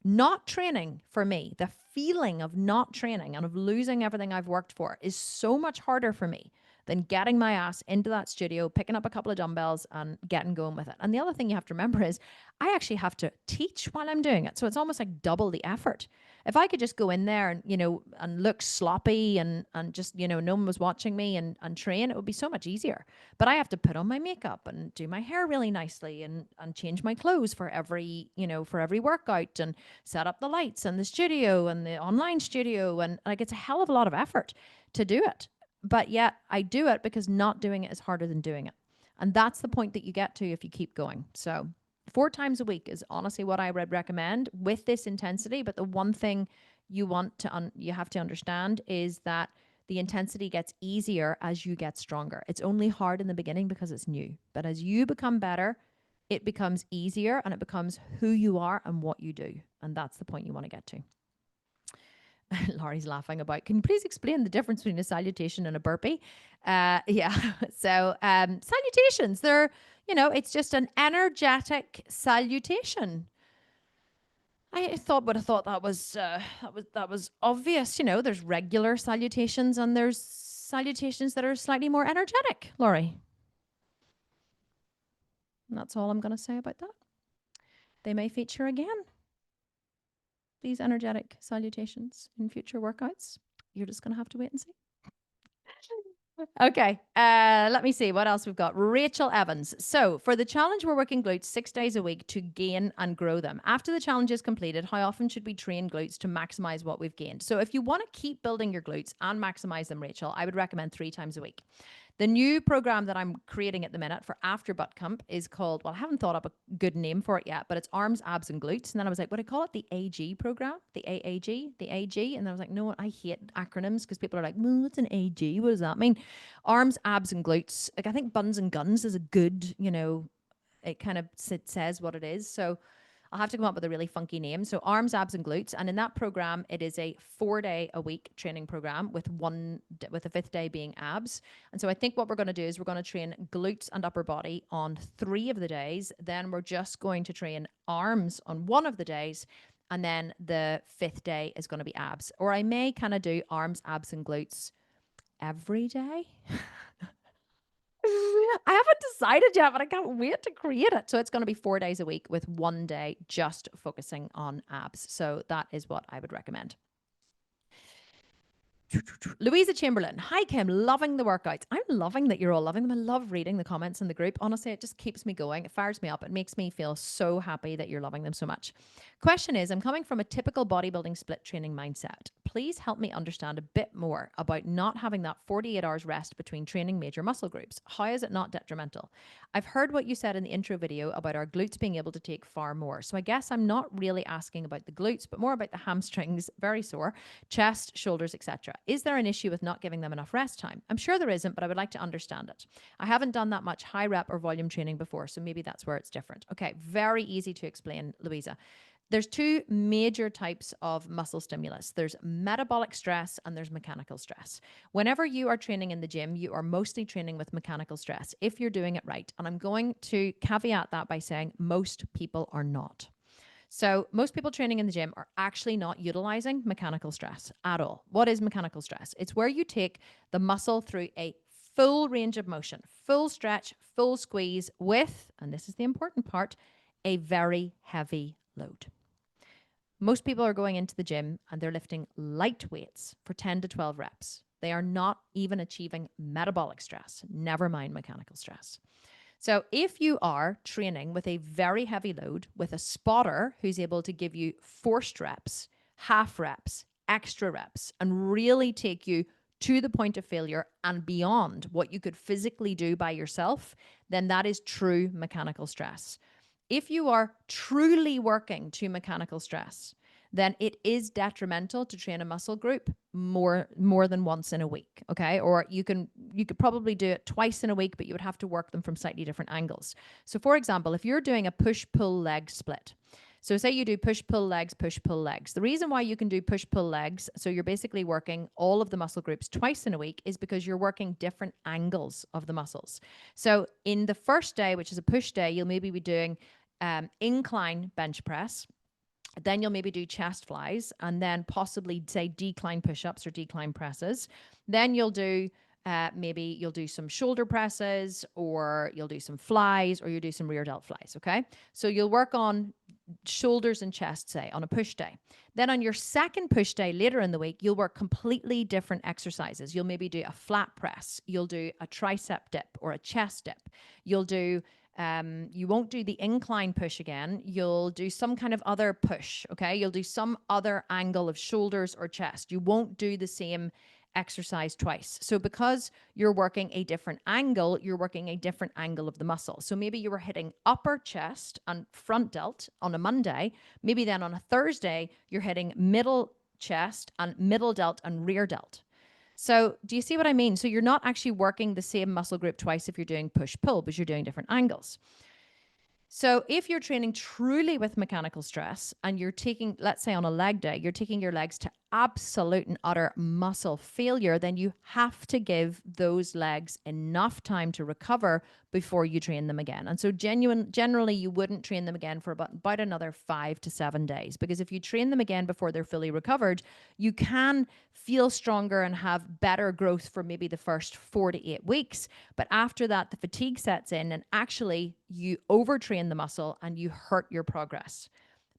Not training, for me, the feeling of not training and of losing everything I've worked for is so much harder for me than getting my ass into that studio, picking up a couple of dumbbells and getting going with it. And the other thing you have to remember is I actually have to teach while I'm doing it. So it's almost like double the effort. If I could just go in there and, and look sloppy and just, no one was watching me and train, it would be so much easier. But I have to put on my makeup and do my hair really nicely and change my clothes for every workout, and set up the lights and the studio and the online studio. And like, it's a hell of a lot of effort to do it. But yet I do it because not doing it is harder than doing it. And that's the point that you get to if you keep going. So 4 times a week is honestly what I would recommend with this intensity. But the one thing you have to understand is that the intensity gets easier as you get stronger. It's only hard in the beginning because it's new. But as you become better, it becomes easier, and it becomes who you are and what you do. And that's the point you want to get to. Laurie's laughing about. Can you please explain the difference between a salutation and a burpee? Yeah. So salutations, they're, it's just an energetic salutation. I thought that was obvious. There's regular salutations and there's salutations that are slightly more energetic, Laurie. And that's all I'm going to say about that. They may feature again, these energetic salutations, in future workouts. You're just going to have to wait and see. Okay, let me see what else we've got. Rachel Evans. So for the challenge, we're working glutes 6 days a week to gain and grow them. After the challenge is completed, how often should we train glutes to maximize what we've gained? So if you want to keep building your glutes and maximize them, Rachel, I would recommend 3 times a week. The new program that I'm creating at the minute for after ButtCamp is called, well, I haven't thought up a good name for it yet, but it's Arms, Abs, and Glutes. And then I was like, would I call it the AG program? The AAG? The AG? And then I was like, no, I hate acronyms because people are like, well, what's an AG? What does that mean? Arms, Abs, and Glutes. Like, I think Buns and Guns is a good, it kind of says what it is. So I'll have to come up with a really funky name. So Arms, Abs, and Glutes. And in that program, it is a 4-day-a-week training program with the 5th day being abs. And so I think what we're going to do is we're going to train glutes and upper body on 3 of the days. Then we're just going to train arms on 1 of the days. And then the 5th day is going to be abs. Or I may kind of do arms, abs, and glutes every day. I haven't decided yet, but I can't wait to create it. So it's going to be 4 days a week with 1 day just focusing on abs. So that is what I would recommend. Louisa Chamberlain. Hi, Kim. Loving the workouts. I'm loving that you're all loving them. I love reading the comments in the group. Honestly, it just keeps me going. It fires me up. It makes me feel so happy that you're loving them so much. Question is, I'm coming from a typical bodybuilding split training mindset. Please help me understand a bit more about not having that 48 hours rest between training major muscle groups. How is it not detrimental? I've heard what you said in the intro video about our glutes being able to take far more. So I guess I'm not really asking about the glutes, but more about the hamstrings, very sore, chest, shoulders, etc. Is there an issue with not giving them enough rest time? I'm sure there isn't, but I would like to understand it. I haven't done that much high rep or volume training before, so maybe that's where it's different. Okay, very easy to explain, Louisa. There's 2 major types of muscle stimulus. There's metabolic stress and there's mechanical stress. Whenever you are training in the gym, you are mostly training with mechanical stress if you're doing it right. And I'm going to caveat that by saying most people are not. So most people training in the gym are actually not utilizing mechanical stress at all. What is mechanical stress? It's where you take the muscle through a full range of motion, full stretch, full squeeze with, and this is the important part, a very heavy load. Most people are going into the gym and they're lifting light weights for 10 to 12 reps. They are not even achieving metabolic stress, never mind mechanical stress. So if you are training with a very heavy load with a spotter who's able to give you forced reps, half reps, extra reps, and really take you to the point of failure and beyond what you could physically do by yourself, then that is true mechanical stress. If you are truly working to mechanical stress, then it is detrimental to train a muscle group more than once in a week, okay? Or you could probably do it twice in a week, but you would have to work them from slightly different angles. So for example, if you're doing a push-pull leg split, so say you do push-pull legs, push-pull legs. The reason why you can do push-pull legs, so you're basically working all of the muscle groups twice in a week, is because you're working different angles of the muscles. So in the first day, which is a push day, you'll maybe be doing incline bench press. Then you'll maybe do chest flies and then possibly say decline push-ups or decline presses. Then you'll do maybe you'll do some shoulder presses, or you'll do some flies, or you'll do some rear delt flies, okay? So you'll work on shoulders and chest, say, on a push day. Then on your second push day later in the week, you'll work completely different exercises. You'll maybe do a flat press. You'll do a tricep dip or a chest dip. You'll do you won't do the incline push again. You'll do some kind of other push, okay? You'll do some other angle of shoulders or chest. You won't do the same exercise twice. So because you're working a different angle, you're working a different angle of the muscle. So maybe you were hitting upper chest and front delt on a Monday. Maybe then on a Thursday, you're hitting middle chest and middle delt and rear delt. So do you see what I mean? So you're not actually working the same muscle group twice if you're doing push-pull, but you're doing different angles. So if you're training truly with mechanical stress and you're taking, let's say on a leg day, you're taking your legs to absolute and utter muscle failure, then you have to give those legs enough time to recover before you train them again. And so generally you wouldn't train them again for about another 5 to 7 days, because if you train them again before they're fully recovered, you can feel stronger and have better growth for maybe the first 4 to 8 weeks. But after that, the fatigue sets in and actually you overtrain the muscle and you hurt your progress.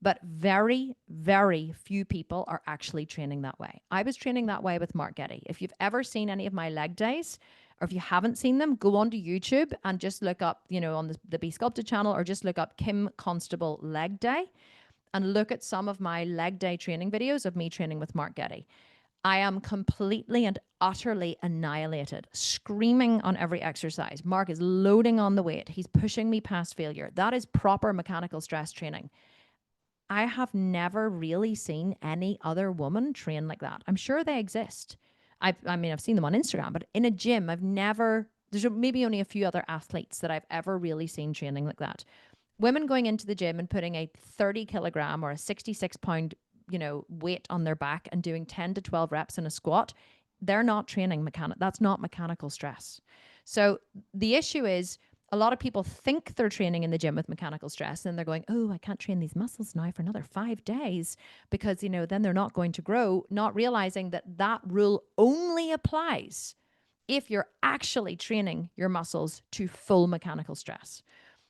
But very, very few people are actually training that way. I was training that way with Mark Getty. If you've ever seen any of my leg days, or if you haven't seen them, go onto YouTube and just look up, on the Be Sculpted channel, or just look up Kim Constable leg day and look at some of my leg day training videos of me training with Mark Getty. I am completely and utterly annihilated, screaming on every exercise. Mark is loading on the weight. He's pushing me past failure. That is proper mechanical stress training. I have never really seen any other woman train like that. I'm sure they exist. I've seen them on Instagram, but in a gym, there's maybe only a few other athletes that I've ever really seen training like that. Women going into the gym and putting a 30 kilogram or a 66 pound, weight on their back and doing 10 to 12 reps in a squat, they're not training that's not mechanical stress. So the issue is, a lot of people think they're training in the gym with mechanical stress and they're going, oh, I can't train these muscles now for another 5 days because, then they're not going to grow, not realizing that rule only applies if you're actually training your muscles to full mechanical stress.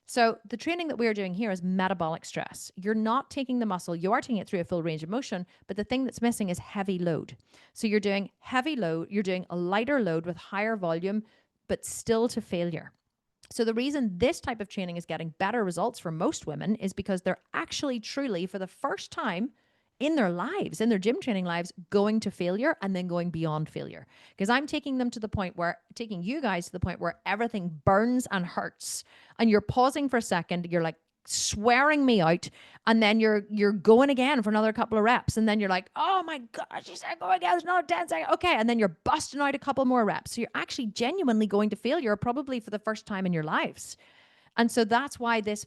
So the training that we're doing here is metabolic stress. You're not taking the muscle, you are taking it through a full range of motion, but the thing that's missing is heavy load. So you're doing heavy load, you're doing a lighter load with higher volume, but still to failure. So the reason this type of training is getting better results for most women is because they're actually truly, for the first time in their lives, in their gym training lives, going to failure and then going beyond failure. Because I'm taking you guys to the point where everything burns and hurts and you're pausing for a second. You're like swearing me out. And then you're going again for another couple of reps. And then you're like, oh my gosh, you said go again. There's another 10 seconds. Okay. And then you're busting out a couple more reps. So you're actually genuinely going to failure probably for the first time in your lives. And so that's why this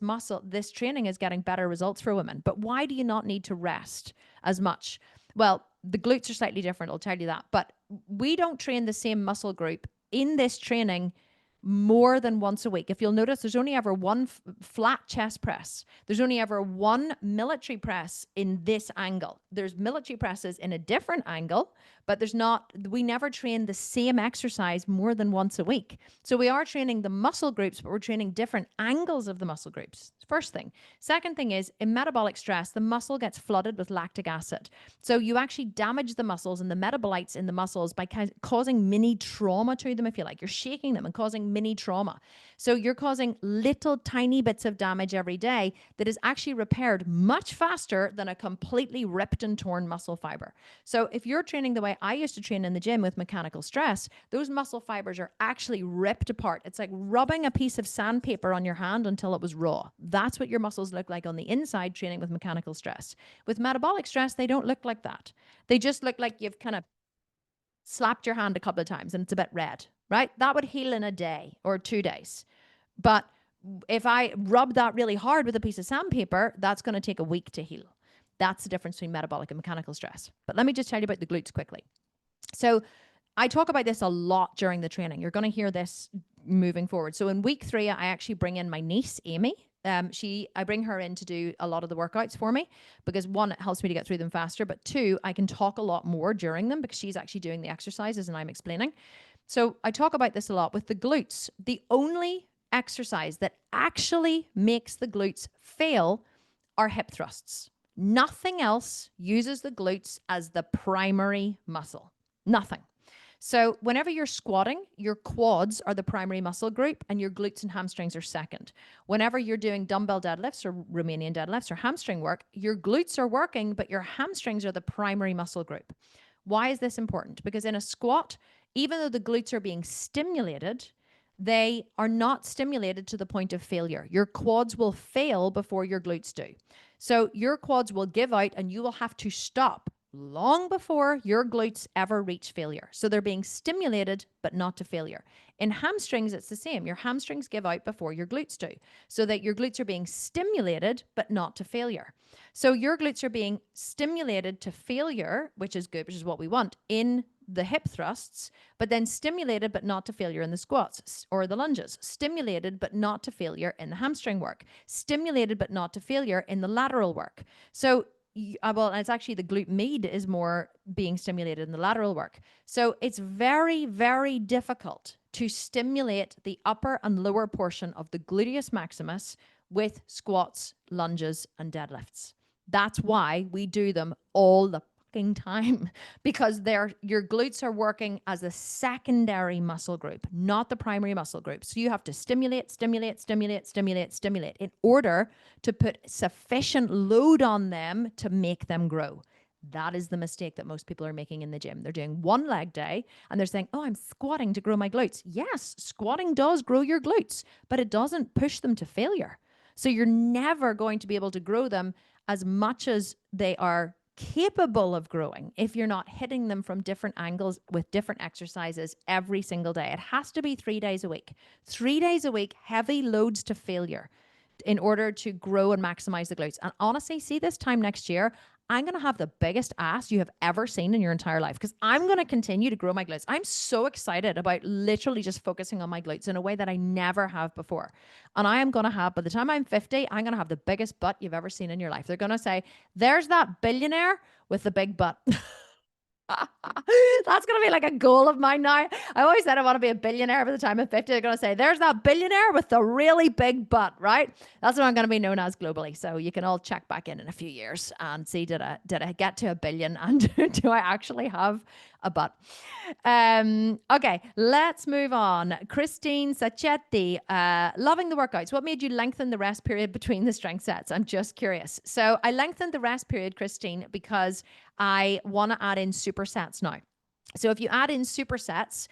training is getting better results for women. But why do you not need to rest as much? Well, the glutes are slightly different, I'll tell you that. But we don't train the same muscle group in this training more than once a week. If you'll notice, there's only ever one flat chest press. There's only ever one military press in this angle. There's military presses in a different angle, but we never train the same exercise more than once a week. So we are training the muscle groups, but we're training different angles of the muscle groups. First thing. Second thing is, in metabolic stress, the muscle gets flooded with lactic acid. So you actually damage the muscles and the metabolites in the muscles by causing mini trauma to them, if you like. You're shaking them and causing mini trauma. So you're causing little tiny bits of damage every day that is actually repaired much faster than a completely ripped and torn muscle fiber. So if you're training the way I used to train in the gym with mechanical stress, those muscle fibers are actually ripped apart. It's like rubbing a piece of sandpaper on your hand until it was raw. That's what your muscles look like on the inside training with mechanical stress. With metabolic stress, they don't look like that. They just look like you've kind of slapped your hand a couple of times and it's a bit red, right? That would heal in a day or 2 days. But if I rub that really hard with a piece of sandpaper, that's going to take a week to heal. That's the difference between metabolic and mechanical stress. But let me just tell you about the glutes quickly. So I talk about this a lot during the training. You're going to hear this moving forward. So in week 3, I actually bring in my niece, Amy. I bring her in to do a lot of the workouts for me because 1, it helps me to get through them faster, but 2, I can talk a lot more during them because she's actually doing the exercises and I'm explaining. So I talk about this a lot with the glutes. The only exercise that actually makes the glutes fail are hip thrusts. Nothing else uses the glutes as the primary muscle. Nothing. So whenever you're squatting, your quads are the primary muscle group and your glutes and hamstrings are second. Whenever you're doing dumbbell deadlifts or Romanian deadlifts or hamstring work, your glutes are working, but your hamstrings are the primary muscle group. Why is this important? Because in a squat, even though the glutes are being stimulated, they are not stimulated to the point of failure. Your quads will fail before your glutes do. So your quads will give out and you will have to stop long before your glutes ever reach failure. So they're being stimulated, but not to failure. In hamstrings, it's the same. Your hamstrings give out before your glutes do, so that your glutes are being stimulated, but not to failure. So your glutes are being stimulated to failure, which is good, which is what we want in the hip thrusts, but then stimulated, but not to failure in the squats or the lunges, stimulated, but not to failure in the hamstring work, stimulated, but not to failure in the lateral work. So well, it's actually the glute med is more being stimulated in the lateral work. So it's very, very difficult to stimulate the upper and lower portion of the gluteus maximus with squats, lunges, and deadlifts. That's why we do them all the fucking time, because your glutes are working as a secondary muscle group, not the primary muscle group. So you have to stimulate in order to put sufficient load on them to make them grow. That is the mistake that most people are making in the gym. They're doing one leg day and they're saying, oh, I'm squatting to grow my glutes. Yes, squatting does grow your glutes, but it doesn't push them to failure. So you're never going to be able to grow them as much as they are capable of growing if you're not hitting them from different angles with different exercises every single day. It has to be 3 days a week. 3 days a week, heavy loads to failure in order to grow and maximize the glutes. And honestly, see, this time next year, I'm going to have the biggest ass you have ever seen in your entire life, because I'm going to continue to grow my glutes. I'm so excited about literally just focusing on my glutes in a way that I never have before. And I am going to have, by the time I'm 50, I'm going to have the biggest butt you've ever seen in your life. They're going to say, there's that billionaire with the big butt. That's going to be like a goal of mine now. I always said I want to be a billionaire by the time I'm 50. They're going to say, there's that billionaire with the really big butt, right? That's what I'm going to be known as globally. So you can all check back in a few years and see, did I get to 1 billion, and do I actually have a butt? Okay, let's move on. Christine Sacchetti, loving the workouts. What made you lengthen the rest period between the strength sets? I'm just curious. So I lengthened the rest period, Christine, because I want to add in supersets now. So if you add in supersets,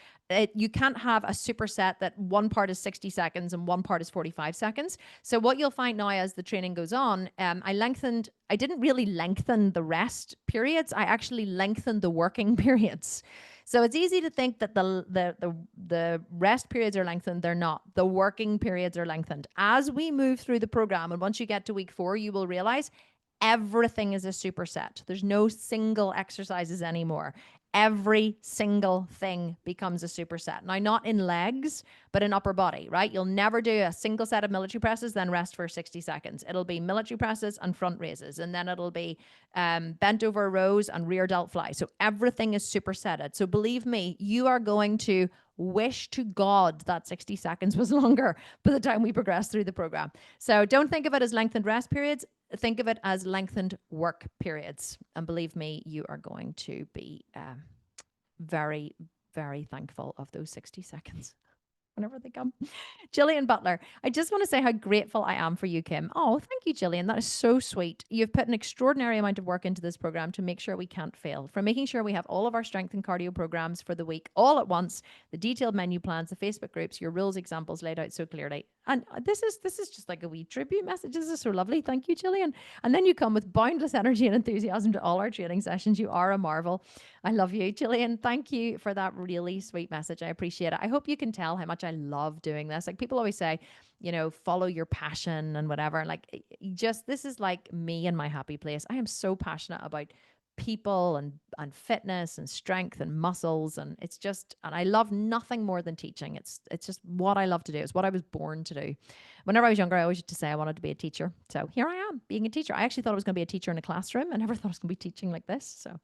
you can't have a superset that one part is 60 seconds and one part is 45 seconds. So what you'll find now as the training goes on, I didn't really lengthen the rest periods. I actually lengthened the working periods. So it's easy to think that the rest periods are lengthened. They're not. The working periods are lengthened. As we move through the program, and once you get to week 4, you will realize everything is a superset. There's no single exercises anymore. Every single thing becomes a superset. Now, not in legs, but in upper body, right? You'll never do a single set of military presses, then rest for 60 seconds. It'll be military presses and front raises, and then it'll be bent over rows and rear delt fly. So everything is supersetted. So believe me, you are going to wish to God that 60 seconds was longer by the time we progress through the program. So don't think of it as lengthened rest periods. Think of it as lengthened work periods. And believe me, you are going to be very, very thankful of those 60 seconds whenever they come. Gillian Butler, I just want to say how grateful I am for you, Kim. Oh, thank you, Gillian. That is so sweet. You've put an extraordinary amount of work into this program to make sure we can't fail. From making sure we have all of our strength and cardio programs for the week all at once, the detailed menu plans, the Facebook groups, your rules examples laid out so clearly. And this is just like a wee tribute message. This is so lovely. Thank you, Gillian. And then you come with boundless energy and enthusiasm to all our training sessions. You are a marvel. I love you, Gillian. Thank you for that really sweet message. I appreciate it. I hope you can tell how much I love doing this. Like, people always say, you know, follow your passion and whatever. Like, this is like me and my happy place. I am so passionate about people and fitness and strength and muscles, and it's just, and I love nothing more than teaching. It's just what I love to do. It's what I was born to do. Whenever I was younger, I always used to say I wanted to be a teacher. So here I am, being a teacher. I actually thought I was going to be a teacher in a classroom. I never thought I was going to be teaching like this. So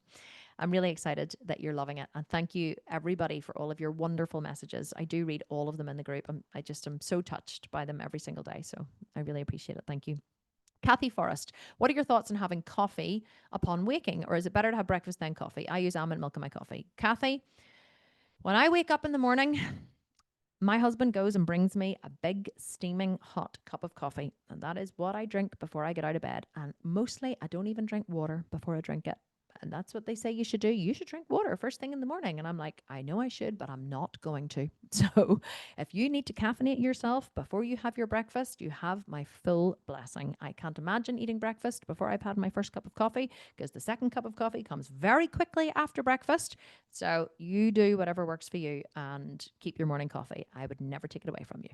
I'm really excited that you're loving it. And thank you, everybody, for all of your wonderful messages. I do read all of them in the group. I just am so touched by them every single day. So I really appreciate it. Thank you. Kathy Forrest, what are your thoughts on having coffee upon waking? Or is it better to have breakfast then coffee? I use almond milk in my coffee. Kathy, when I wake up in the morning, my husband goes and brings me a big steaming hot cup of coffee. And that is what I drink before I get out of bed. And mostly I don't even drink water before I drink it. And that's what they say you should do. You should drink water first thing in the morning. And I'm like, I know I should, but I'm not going to. So if you need to caffeinate yourself before you have your breakfast, you have my full blessing. I can't imagine eating breakfast before I've had my first cup of coffee, because the second cup of coffee comes very quickly after breakfast. So you do whatever works for you and keep your morning coffee. I would never take it away from you.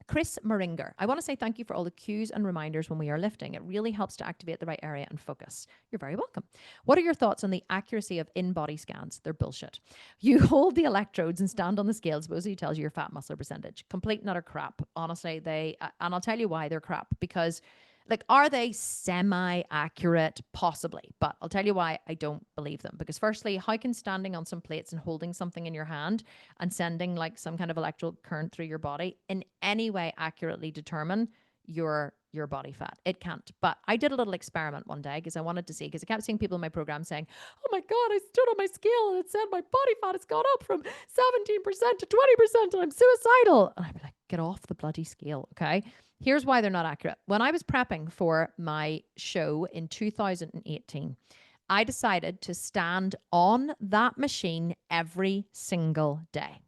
Chris Meringer, I want to say thank you for all the cues and reminders when we are lifting. It really helps to activate the right area and focus. You're very welcome. What are your thoughts on the accuracy of in-body scans? They're bullshit. You hold the electrodes and stand on the scale. Supposedly tells you your fat muscle percentage. Complete and utter crap. Honestly, and I'll tell you why they're crap. Because like, are they semi-accurate? Possibly. But I'll tell you why I don't believe them. Because firstly, how can standing on some plates and holding something in your hand and sending like some kind of electrical current through your body in any way accurately determine your body fat? It can't. But I did a little experiment one day because I wanted to see, because I kept seeing people in my program saying, oh my God, I stood on my scale and it said my body fat has gone up from 17% to 20% and I'm suicidal. And I'd be like, get off the bloody scale, okay? Here's why they're not accurate. When I was prepping for my show in 2018, I decided to stand on that machine every single day.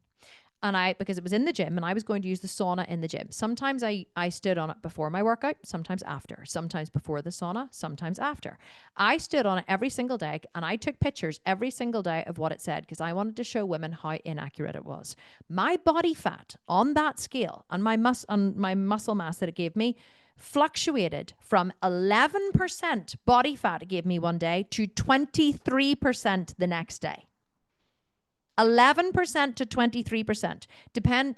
And because it was in the gym and I was going to use the sauna in the gym. Sometimes I stood on it before my workout, sometimes after, sometimes before the sauna, sometimes after. I stood on it every single day and I took pictures every single day of what it said because I wanted to show women how inaccurate it was. My body fat on that scale and my muscle mass that it gave me fluctuated from 11% body fat it gave me one day to 23% the next day. 11% to 23%.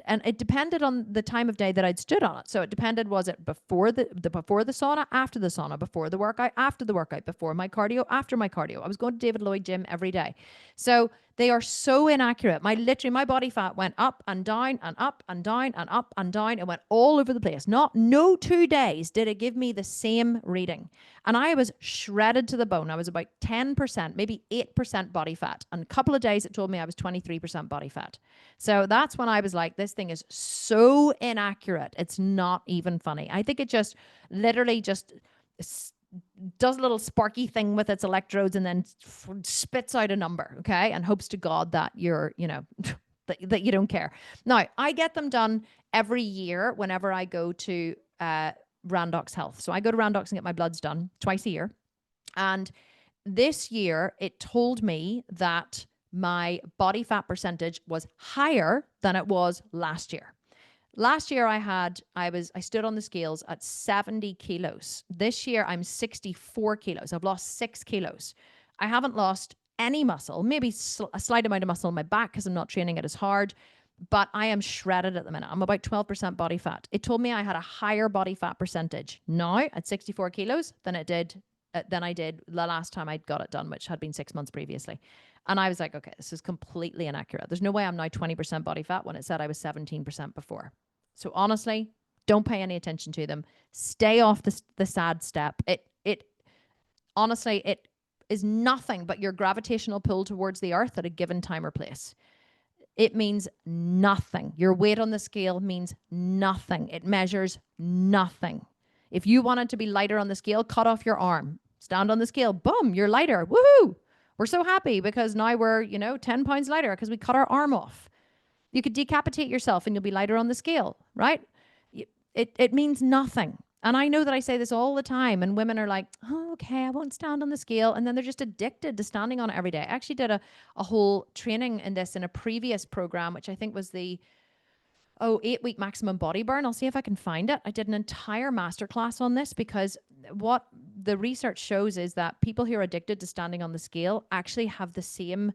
And it depended on the time of day that I'd stood on it. So it depended, was it before the sauna, after the sauna, before the workout, after the workout, before my cardio, after my cardio. I was going to David Lloyd Gym every day. So they are so inaccurate. My body fat went up and down and up and down and up and down. It went all over the place. No 2 days did it give me the same reading. And I was shredded to the bone. I was about 10%, maybe 8% body fat. And a couple of days it told me I was 23% body fat. So that's when I was like, this thing is so inaccurate. It's not even funny. I think it just literally just does a little sparky thing with its electrodes and then spits out a number, okay? And hopes to God that you're, that you don't care. Now, I get them done every year whenever I go to Randox Health. So I go to Randox and get my bloods done twice a year. And this year, it told me that my body fat percentage was higher than it was last year. Last year I stood on the scales at 70 kilos. This year I'm 64 kilos. I've lost 6 kilos. I haven't lost any muscle, maybe a slight amount of muscle in my back because I'm not training it as hard, but I am shredded at the minute. I'm about 12% body fat. It told me I had a higher body fat percentage now at 64 kilos than I did the last time I got it done, which had been 6 months previously. And I was like, okay, this is completely inaccurate. There's no way I'm now 20% body fat when it said I was 17% before. So honestly, don't pay any attention to them. Stay off the sad step. It honestly, it is nothing but your gravitational pull towards the earth at a given time or place. It means nothing. Your weight on the scale means nothing. It measures nothing. If you wanted to be lighter on the scale, cut off your arm. Stand on the scale. Boom, you're lighter. Woohoo! We're so happy because now we're, 10 pounds lighter because we cut our arm off. You could decapitate yourself and you'll be lighter on the scale, right? It means nothing. And I know that I say this all the time and women are like, oh, okay, I won't stand on the scale. And then they're just addicted to standing on it every day. I actually did a whole training in this in a previous program, which I think was the 8-week maximum body burn. I'll see if I can find it. I did an entire masterclass on this because what the research shows is that people who are addicted to standing on the scale actually have the same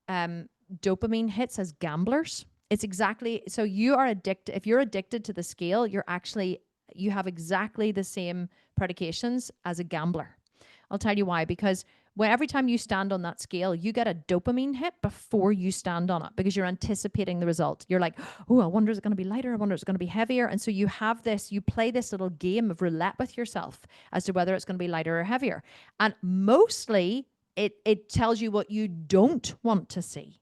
dopamine hits as gamblers. It's exactly, so you are addicted. If you're addicted to the scale, you have exactly the same predications as a gambler. I'll tell you why, because every time you stand on that scale, you get a dopamine hit before you stand on it because you're anticipating the result. You're like, oh, I wonder is it going to be lighter? I wonder is it going to be heavier? And so you play this little game of roulette with yourself as to whether it's going to be lighter or heavier. And mostly it tells you what you don't want to see.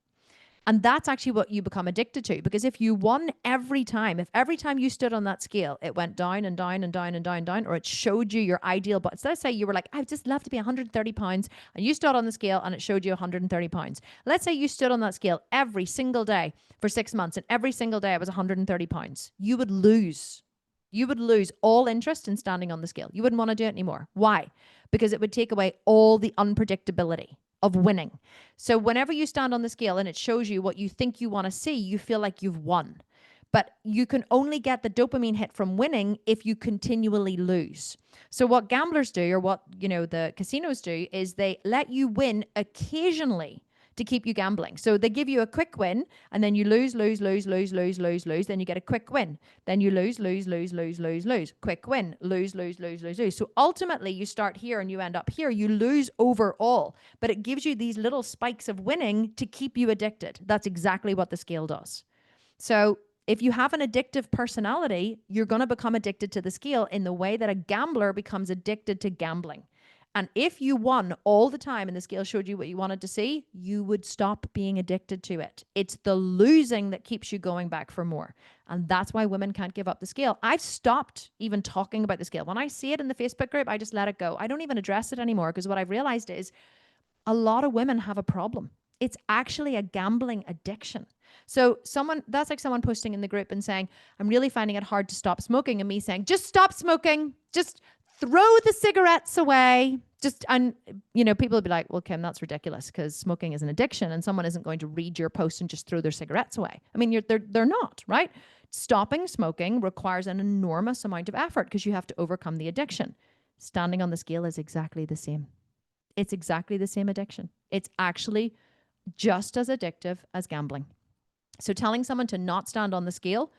And that's actually what you become addicted to. Because if you won every time, if every time you stood on that scale, it went down and down and down and down and down, or it showed you your ideal, but let's say you were like, I'd just love to be 130 pounds, and you stood on the scale and it showed you 130 pounds. Let's say you stood on that scale every single day for 6 months, and every single day it was 130 pounds. You would lose. You would lose all interest in standing on the scale. You wouldn't want to do it anymore. Why? Because it would take away all the unpredictability of winning. So whenever you stand on the scale and it shows you what you think you want to see, you feel like you've won. But you can only get the dopamine hit from winning if you continually lose. So what gamblers do, or what, the casinos do, is they let you win occasionally to keep you gambling. So they give you a quick win, and then you lose. Then you get a quick win. Then you lose. Quick win, lose. So ultimately you start here and you end up here. You lose overall, but it gives you these little spikes of winning to keep you addicted. That's exactly what the scale does. So if you have an addictive personality, you're going to become addicted to the scale in the way that a gambler becomes addicted to gambling. And if you won all the time and the scale showed you what you wanted to see, you would stop being addicted to it. It's the losing that keeps you going back for more. And that's why women can't give up the scale. I've stopped even talking about the scale. When I see it in the Facebook group, I just let it go. I don't even address it anymore, because what I've realized is a lot of women have a problem. It's actually a gambling addiction. So that's like someone posting in the group and saying, I'm really finding it hard to stop smoking. And me saying, just stop smoking. Just throw the cigarettes away. People would be like, well, Kim, that's ridiculous, because smoking is an addiction and someone isn't going to read your post and just throw their cigarettes away. I mean, they're not, right? Stopping smoking requires an enormous amount of effort because you have to overcome the addiction. Standing on the scale is exactly the same. It's exactly the same addiction. It's actually just as addictive as gambling. So telling someone to not stand on the scale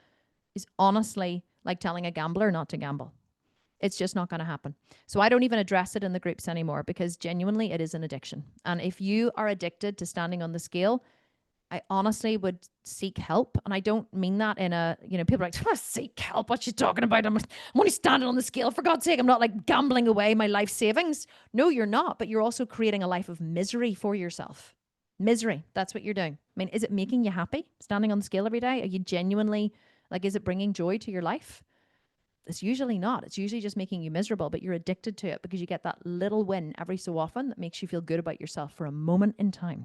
is honestly like telling a gambler not to gamble. It's just not going to happen. So I don't even address it in the groups anymore, because genuinely it is an addiction. And if you are addicted to standing on the scale, I honestly would seek help. And I don't mean that in a, people are like, oh, seek help. What's she talking about? I'm only standing on the scale. For God's sake, I'm not like gambling away my life savings. No, you're not. But you're also creating a life of misery for yourself. Misery. That's what you're doing. I mean, is it making you happy standing on the scale every day? Are you genuinely, is it bringing joy to your life? It's usually not. It's usually just making you miserable, but you're addicted to it because you get that little win every so often that makes you feel good about yourself for a moment in time.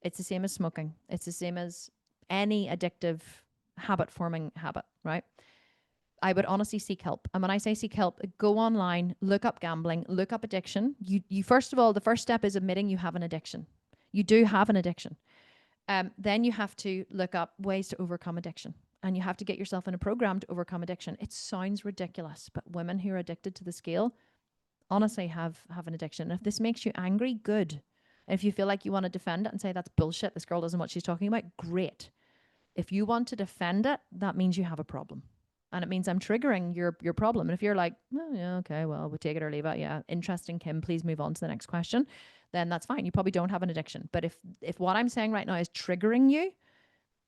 It's the same as smoking. It's the same as any addictive habit-forming habit, right? I would honestly seek help. And when I say seek help, go online, look up gambling, look up addiction. You first of all, the first step is admitting you have an addiction. You do have an addiction. Then you have to look up ways to overcome addiction. And you have to get yourself in a program to overcome addiction. It sounds ridiculous, but women who are addicted to the scale honestly have an addiction. And if this makes you angry, good. And if you feel like you want to defend it and say, that's bullshit, this girl doesn't know what she's talking about, great. If you want to defend it, that means you have a problem. And it means I'm triggering your problem. And if you're like, oh, yeah, okay, well, we'll take it or leave it. Yeah, interesting, Kim, please move on to the next question. Then that's fine. You probably don't have an addiction. But if what I'm saying right now is triggering you,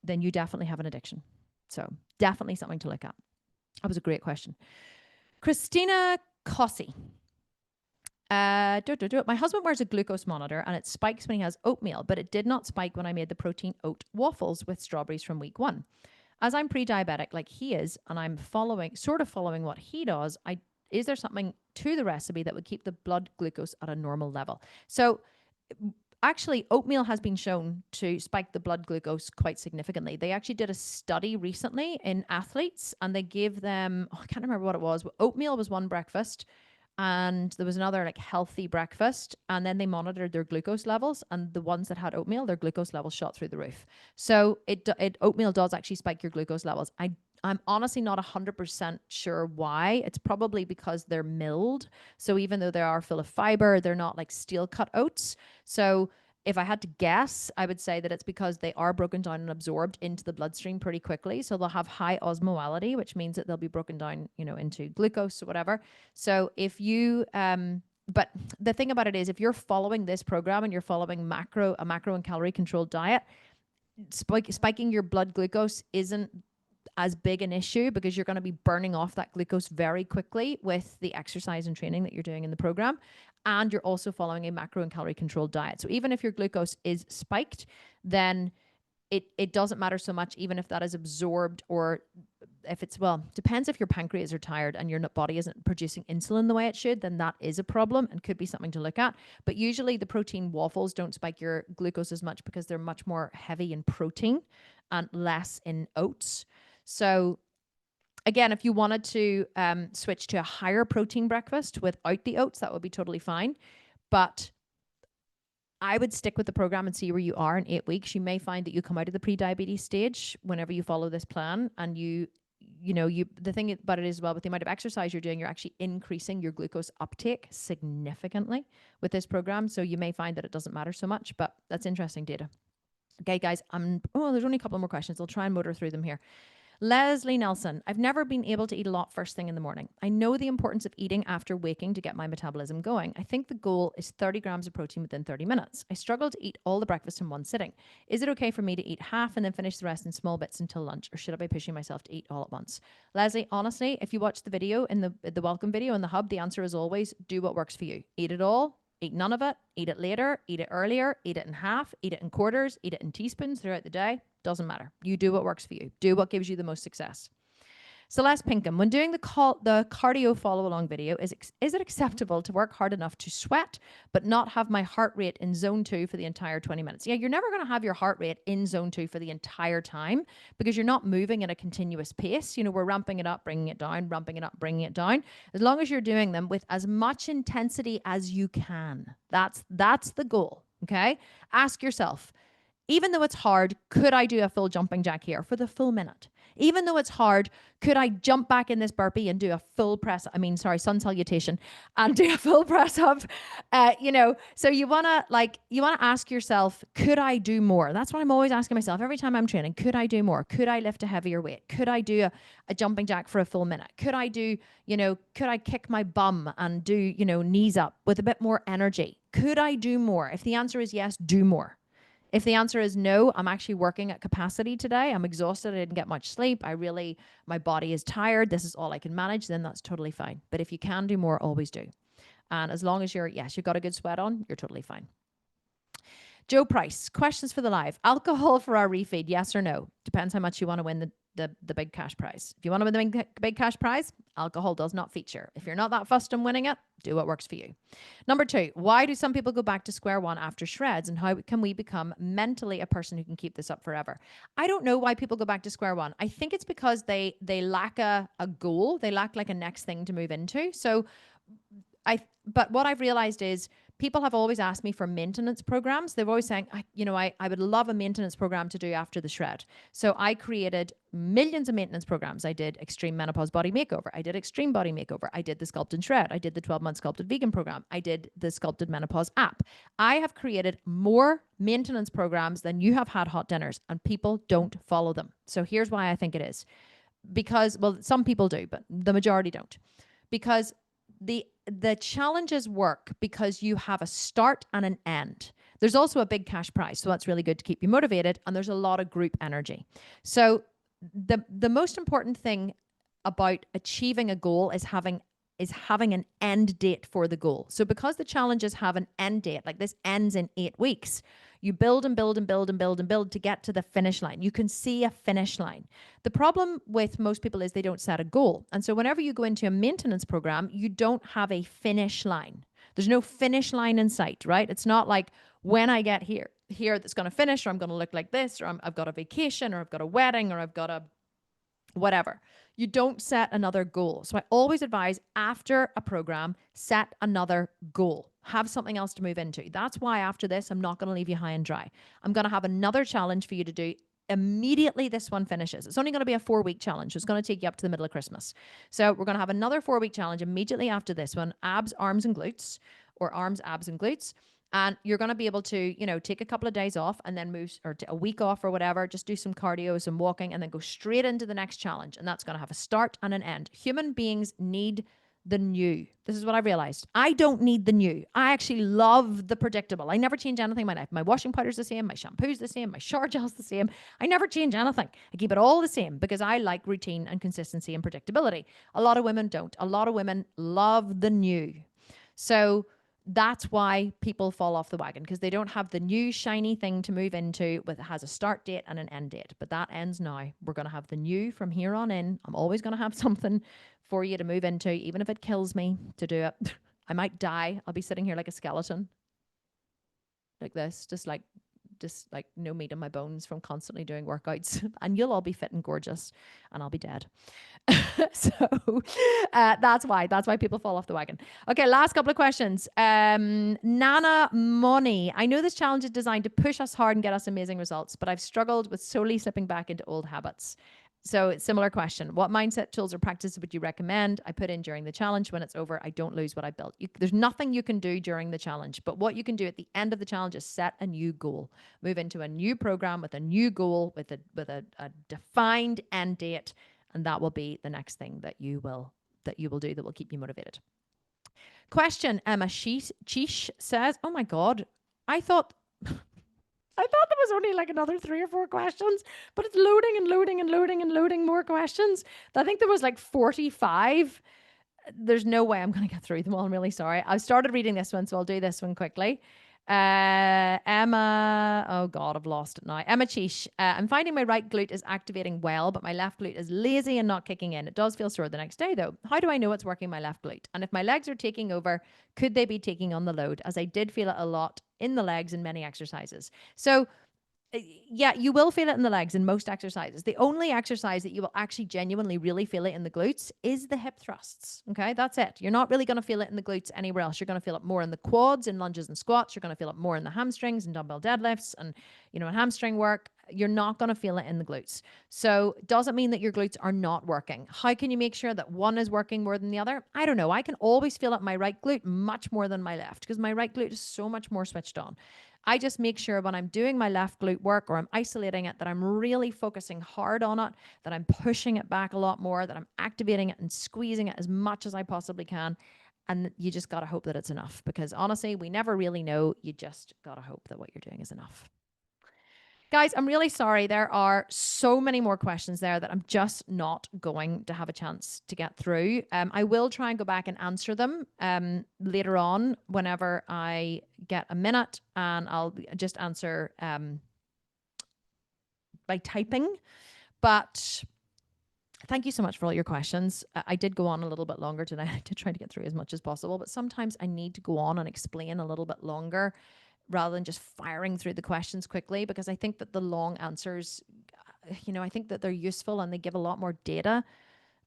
then you definitely have an addiction. So definitely something to look at. That was a great question. Christina Cossi. My husband wears a glucose monitor and it spikes when he has oatmeal, but it did not spike when I made the protein oat waffles with strawberries from week 1. As I'm pre-diabetic like he is, and I'm following what he does, is there something to the recipe that would keep the blood glucose at a normal level? So actually, oatmeal has been shown to spike the blood glucose quite significantly. They actually did a study recently in athletes, and they gave them, I can't remember what it was, but oatmeal was one breakfast, and there was another like healthy breakfast, and then they monitored their glucose levels, and the ones that had oatmeal, their glucose levels shot through the roof. So oatmeal does actually spike your glucose levels. I'm honestly not 100% sure why. It's probably because they're milled. So even though they are full of fiber, they're not like steel cut oats. So if I had to guess, I would say that it's because they are broken down and absorbed into the bloodstream pretty quickly. So they'll have high osmolality, which means that they'll be broken down, into glucose or whatever. So if you, but the thing about it is, if you're following this program and you're following a macro and calorie controlled diet, spiking your blood glucose isn't as big an issue because you're going to be burning off that glucose very quickly with the exercise and training that you're doing in the program. And you're also following a macro and calorie controlled diet. So even if your glucose is spiked, then it doesn't matter so much, even if that is absorbed, or if it's, well, depends if your pancreas are tired and your body isn't producing insulin the way it should, then that is a problem and could be something to look at. But usually the protein waffles don't spike your glucose as much because they're much more heavy in protein and less in oats. So again, if you wanted to switch to a higher protein breakfast without the oats, that would be totally fine. But I would stick with the program and see where you are in 8 weeks. You may find that you come out of the pre-diabetes stage whenever you follow this plan, and the thing about it is, well, with the amount of exercise you're doing, you're actually increasing your glucose uptake significantly with this program. So you may find that it doesn't matter so much, but that's interesting data. Okay, guys, there's only a couple more questions. I'll try and motor through them here. Leslie Nelson, I've never been able to eat a lot first thing in the morning. I know the importance of eating after waking to get my metabolism going. I think the goal is 30 grams of protein within 30 minutes. I struggle to eat all the breakfast in one sitting. Is it okay for me to eat half and then finish the rest in small bits until lunch, or should I be pushing myself to eat all at once? Leslie, honestly, if you watch the video in the welcome video in the hub, the answer is always do what works for you. Eat it all. Eat none of it, eat it later, eat it earlier, eat it in half, eat it in quarters, eat it in teaspoons throughout the day. Doesn't matter. You do what works for you. Do what gives you the most success. Celeste Pinkham, when doing the cardio follow-along video, is it acceptable to work hard enough to sweat, but not have my heart rate in zone 2 for the entire 20 minutes? Yeah, you're never going to have your heart rate in zone 2 for the entire time because you're not moving at a continuous pace. We're ramping it up, bringing it down, ramping it up, bringing it down. As long as you're doing them with as much intensity as you can. That's the goal, okay? Ask yourself, even though it's hard, could I do a full jumping jack here for the full minute? Even though it's hard, could I jump back in this burpee and do a full sun salutation and do a full press up? So you want to ask yourself, could I do more? That's what I'm always asking myself every time I'm training. Could I do more? Could I lift a heavier weight? Could I do a jumping jack for a full minute? Could I do, could I kick my bum and do, knees up with a bit more energy? Could I do more? If the answer is yes, do more. If the answer is no, I'm actually working at capacity today. I'm exhausted. I didn't get much sleep. My body is tired. This is all I can manage. Then that's totally fine. But if you can do more, always do. And as long as you've got a good sweat on, you're totally fine. Joe Price, questions for the live. Alcohol for our refeed, yes or no? Depends how much you want to win the big cash prize. If you want to win the big cash prize, alcohol does not feature. If you're not that fussed on winning it, do what works for you. Number 2, why do some people go back to square one after shreds, and how can we become mentally a person who can keep this up forever? I don't know why people go back to square one. I think it's because they lack a goal. They lack like a next thing to move into. But what I've realized is people have always asked me for maintenance programs. They're always saying, I would love a maintenance program to do after the shred. So I created millions of maintenance programs. I did Extreme Menopause Body Makeover. I did Extreme Body Makeover. I did the Sculpt and Shred. I did the 12-month Sculpted Vegan program. I did the Sculpted Menopause app. I have created more maintenance programs than you have had hot dinners, and people don't follow them. So here's why I think it is. Because, well, some people do, but the majority don't. Because the challenges work because you have a start and an end. There's also a big cash prize, so that's really good to keep you motivated, and there's a lot of group energy. So the most important thing about achieving a goal is having an end date for the goal. So because the challenges have an end date, like this ends in 8 weeks, you build and build and build and build and build to get to the finish line. You can see a finish line. The problem with most people is they don't set a goal. And so whenever you go into a maintenance program, you don't have a finish line. There's no finish line in sight, right? It's not like when I get here that's going to finish, or I'm going to look like this, or I've got a vacation, or I've got a wedding, or I've got a whatever. You don't set another goal. So I always advise after a program, set another goal. Have something else to move into. That's why after this, I'm not going to leave you high and dry. I'm going to have another challenge for you to do immediately this one finishes. It's only going to be a 4-week challenge. It's going to take you up to the middle of Christmas. So we're going to have another 4-week challenge immediately after this one, abs, arms, and glutes, or arms, abs, and glutes. And you're going to be able to, take a couple of days off and then move, or a week off or whatever, just do some cardio, some walking, and then go straight into the next challenge. And that's going to have a start and an end. Human beings need the new. This is what I realized. I don't need the new. I actually love the predictable. I never change anything in my life. My washing powder's the same. My shampoo's the same. My shower gel's the same. I never change anything. I keep it all the same because I like routine and consistency and predictability. A lot of women don't. A lot of women love the new. So That's why people fall off the wagon, because they don't have the new shiny thing to move into with it has a start date and an end date. But that ends now. We're going to have the new from here on in. I'm always going to have something for you to move into, even if it kills me to do it. I might die. I'll be sitting here like a skeleton, like this, just like no meat on my bones from constantly doing workouts. And you'll all be fit and gorgeous, and I'll be dead. So that's why people fall off the wagon. Okay, last couple of questions. Nana Money. I know this challenge is designed to push us hard and get us amazing results, but I've struggled with solely slipping back into old habits. So similar question. What mindset tools or practices would you recommend I put in during the challenge? When it's over, I don't lose what I built. There's nothing you can do during the challenge, but what you can do at the end of the challenge is set a new goal. Move into a new program with a new goal, with a defined end date, and that will be the next thing that you will do that will keep you motivated. Question. Emma Cheesh says, oh my God, I thought there was only like another 3 or 4 questions, but it's loading and loading and loading and loading more questions. I think there was like 45. There's no way I'm going to get through them all. I'm really sorry. I started reading this one, so I'll do this one quickly. Emma, oh God, I've lost it now. Emma Cheesh, I'm finding my right glute is activating well, but my left glute is lazy and not kicking in. It does feel sore the next day though. How do I know it's working my left glute? And if my legs are taking over, could they be taking on the load? As I did feel it a lot in the legs in many exercises. So yeah, you will feel it in the legs in most exercises. The only exercise that you will actually genuinely really feel it in the glutes is the hip thrusts. Okay, that's it. You're not really going to feel it in the glutes anywhere else. You're going to feel it more in the quads, in lunges and squats. You're going to feel it more in the hamstrings and dumbbell deadlifts and, in hamstring work. You're not going to feel it in the glutes. So doesn't mean that your glutes are not working. How can you make sure that one is working more than the other? I don't know. I can always feel it in my right glute much more than my left because my right glute is so much more switched on. I just make sure when I'm doing my left glute work or I'm isolating it, that I'm really focusing hard on it, that I'm pushing it back a lot more, that I'm activating it and squeezing it as much as I possibly can. And you just got to hope that it's enough, because honestly, we never really know. You just got to hope that what you're doing is enough. Guys, I'm really sorry. There are so many more questions there that I'm just not going to have a chance to get through. I will try and go back and answer them later on whenever I get a minute, and I'll just answer by typing. But thank you so much for all your questions. I did go on a little bit longer today. I did try to get through as much as possible, but sometimes I need to go on and explain a little bit longer rather than just firing through the questions quickly, because I think that the long answers, I think that they're useful and they give a lot more data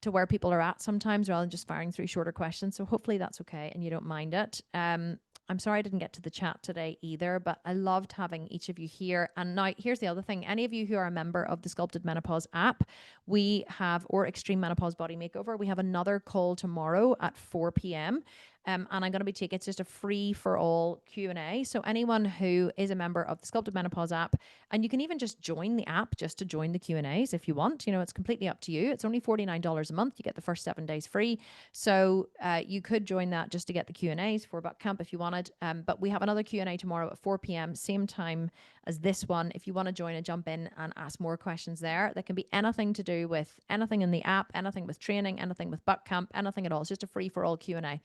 to where people are at sometimes, rather than just firing through shorter questions. So hopefully that's okay and you don't mind it. I'm sorry I didn't get to the chat today either, but I loved having each of you here. And now here's the other thing. Any of you who are a member of the Sculpted Menopause app, or Extreme Menopause Body Makeover, we have another call tomorrow at 4 p.m. And I'm going to be taking, it's just a free for all Q&A. So anyone who is a member of the Sculpted Menopause app, and you can even just join the app just to join the Q&As if you want, it's completely up to you. It's only $49 a month. You get the first 7 days free. So you could join that just to get the Q&As for ButtCamp if you wanted. But we have another Q&A tomorrow at 4 p.m, same time as this one. If you want to join and jump in and ask more questions there, that can be anything to do with anything in the app, anything with training, anything with ButtCamp, anything at all. It's just a free for all Q&A.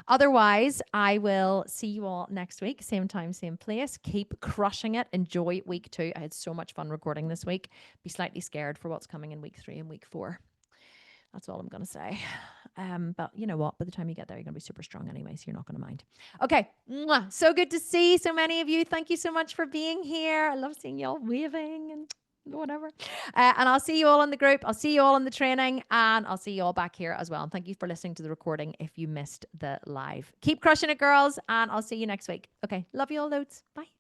Otherwise, I will see you all next week. Same time, same place. Keep crushing it. Enjoy week 2. I had so much fun recording this week. Be slightly scared for what's coming in week 3 and week 4. That's all I'm going to say. But you know what? By the time you get there, you're going to be super strong anyway, so you're not going to mind. Okay. Mwah. So good to see so many of you. Thank you so much for being here. I love seeing y'all waving and whatever. And I'll see you all in the group. I'll see you all in the training, and I'll see you all back here as well. And thank you for listening to the recording if you missed the live. Keep crushing it, girls, and I'll see you next week. Okay. Love you all loads. Bye.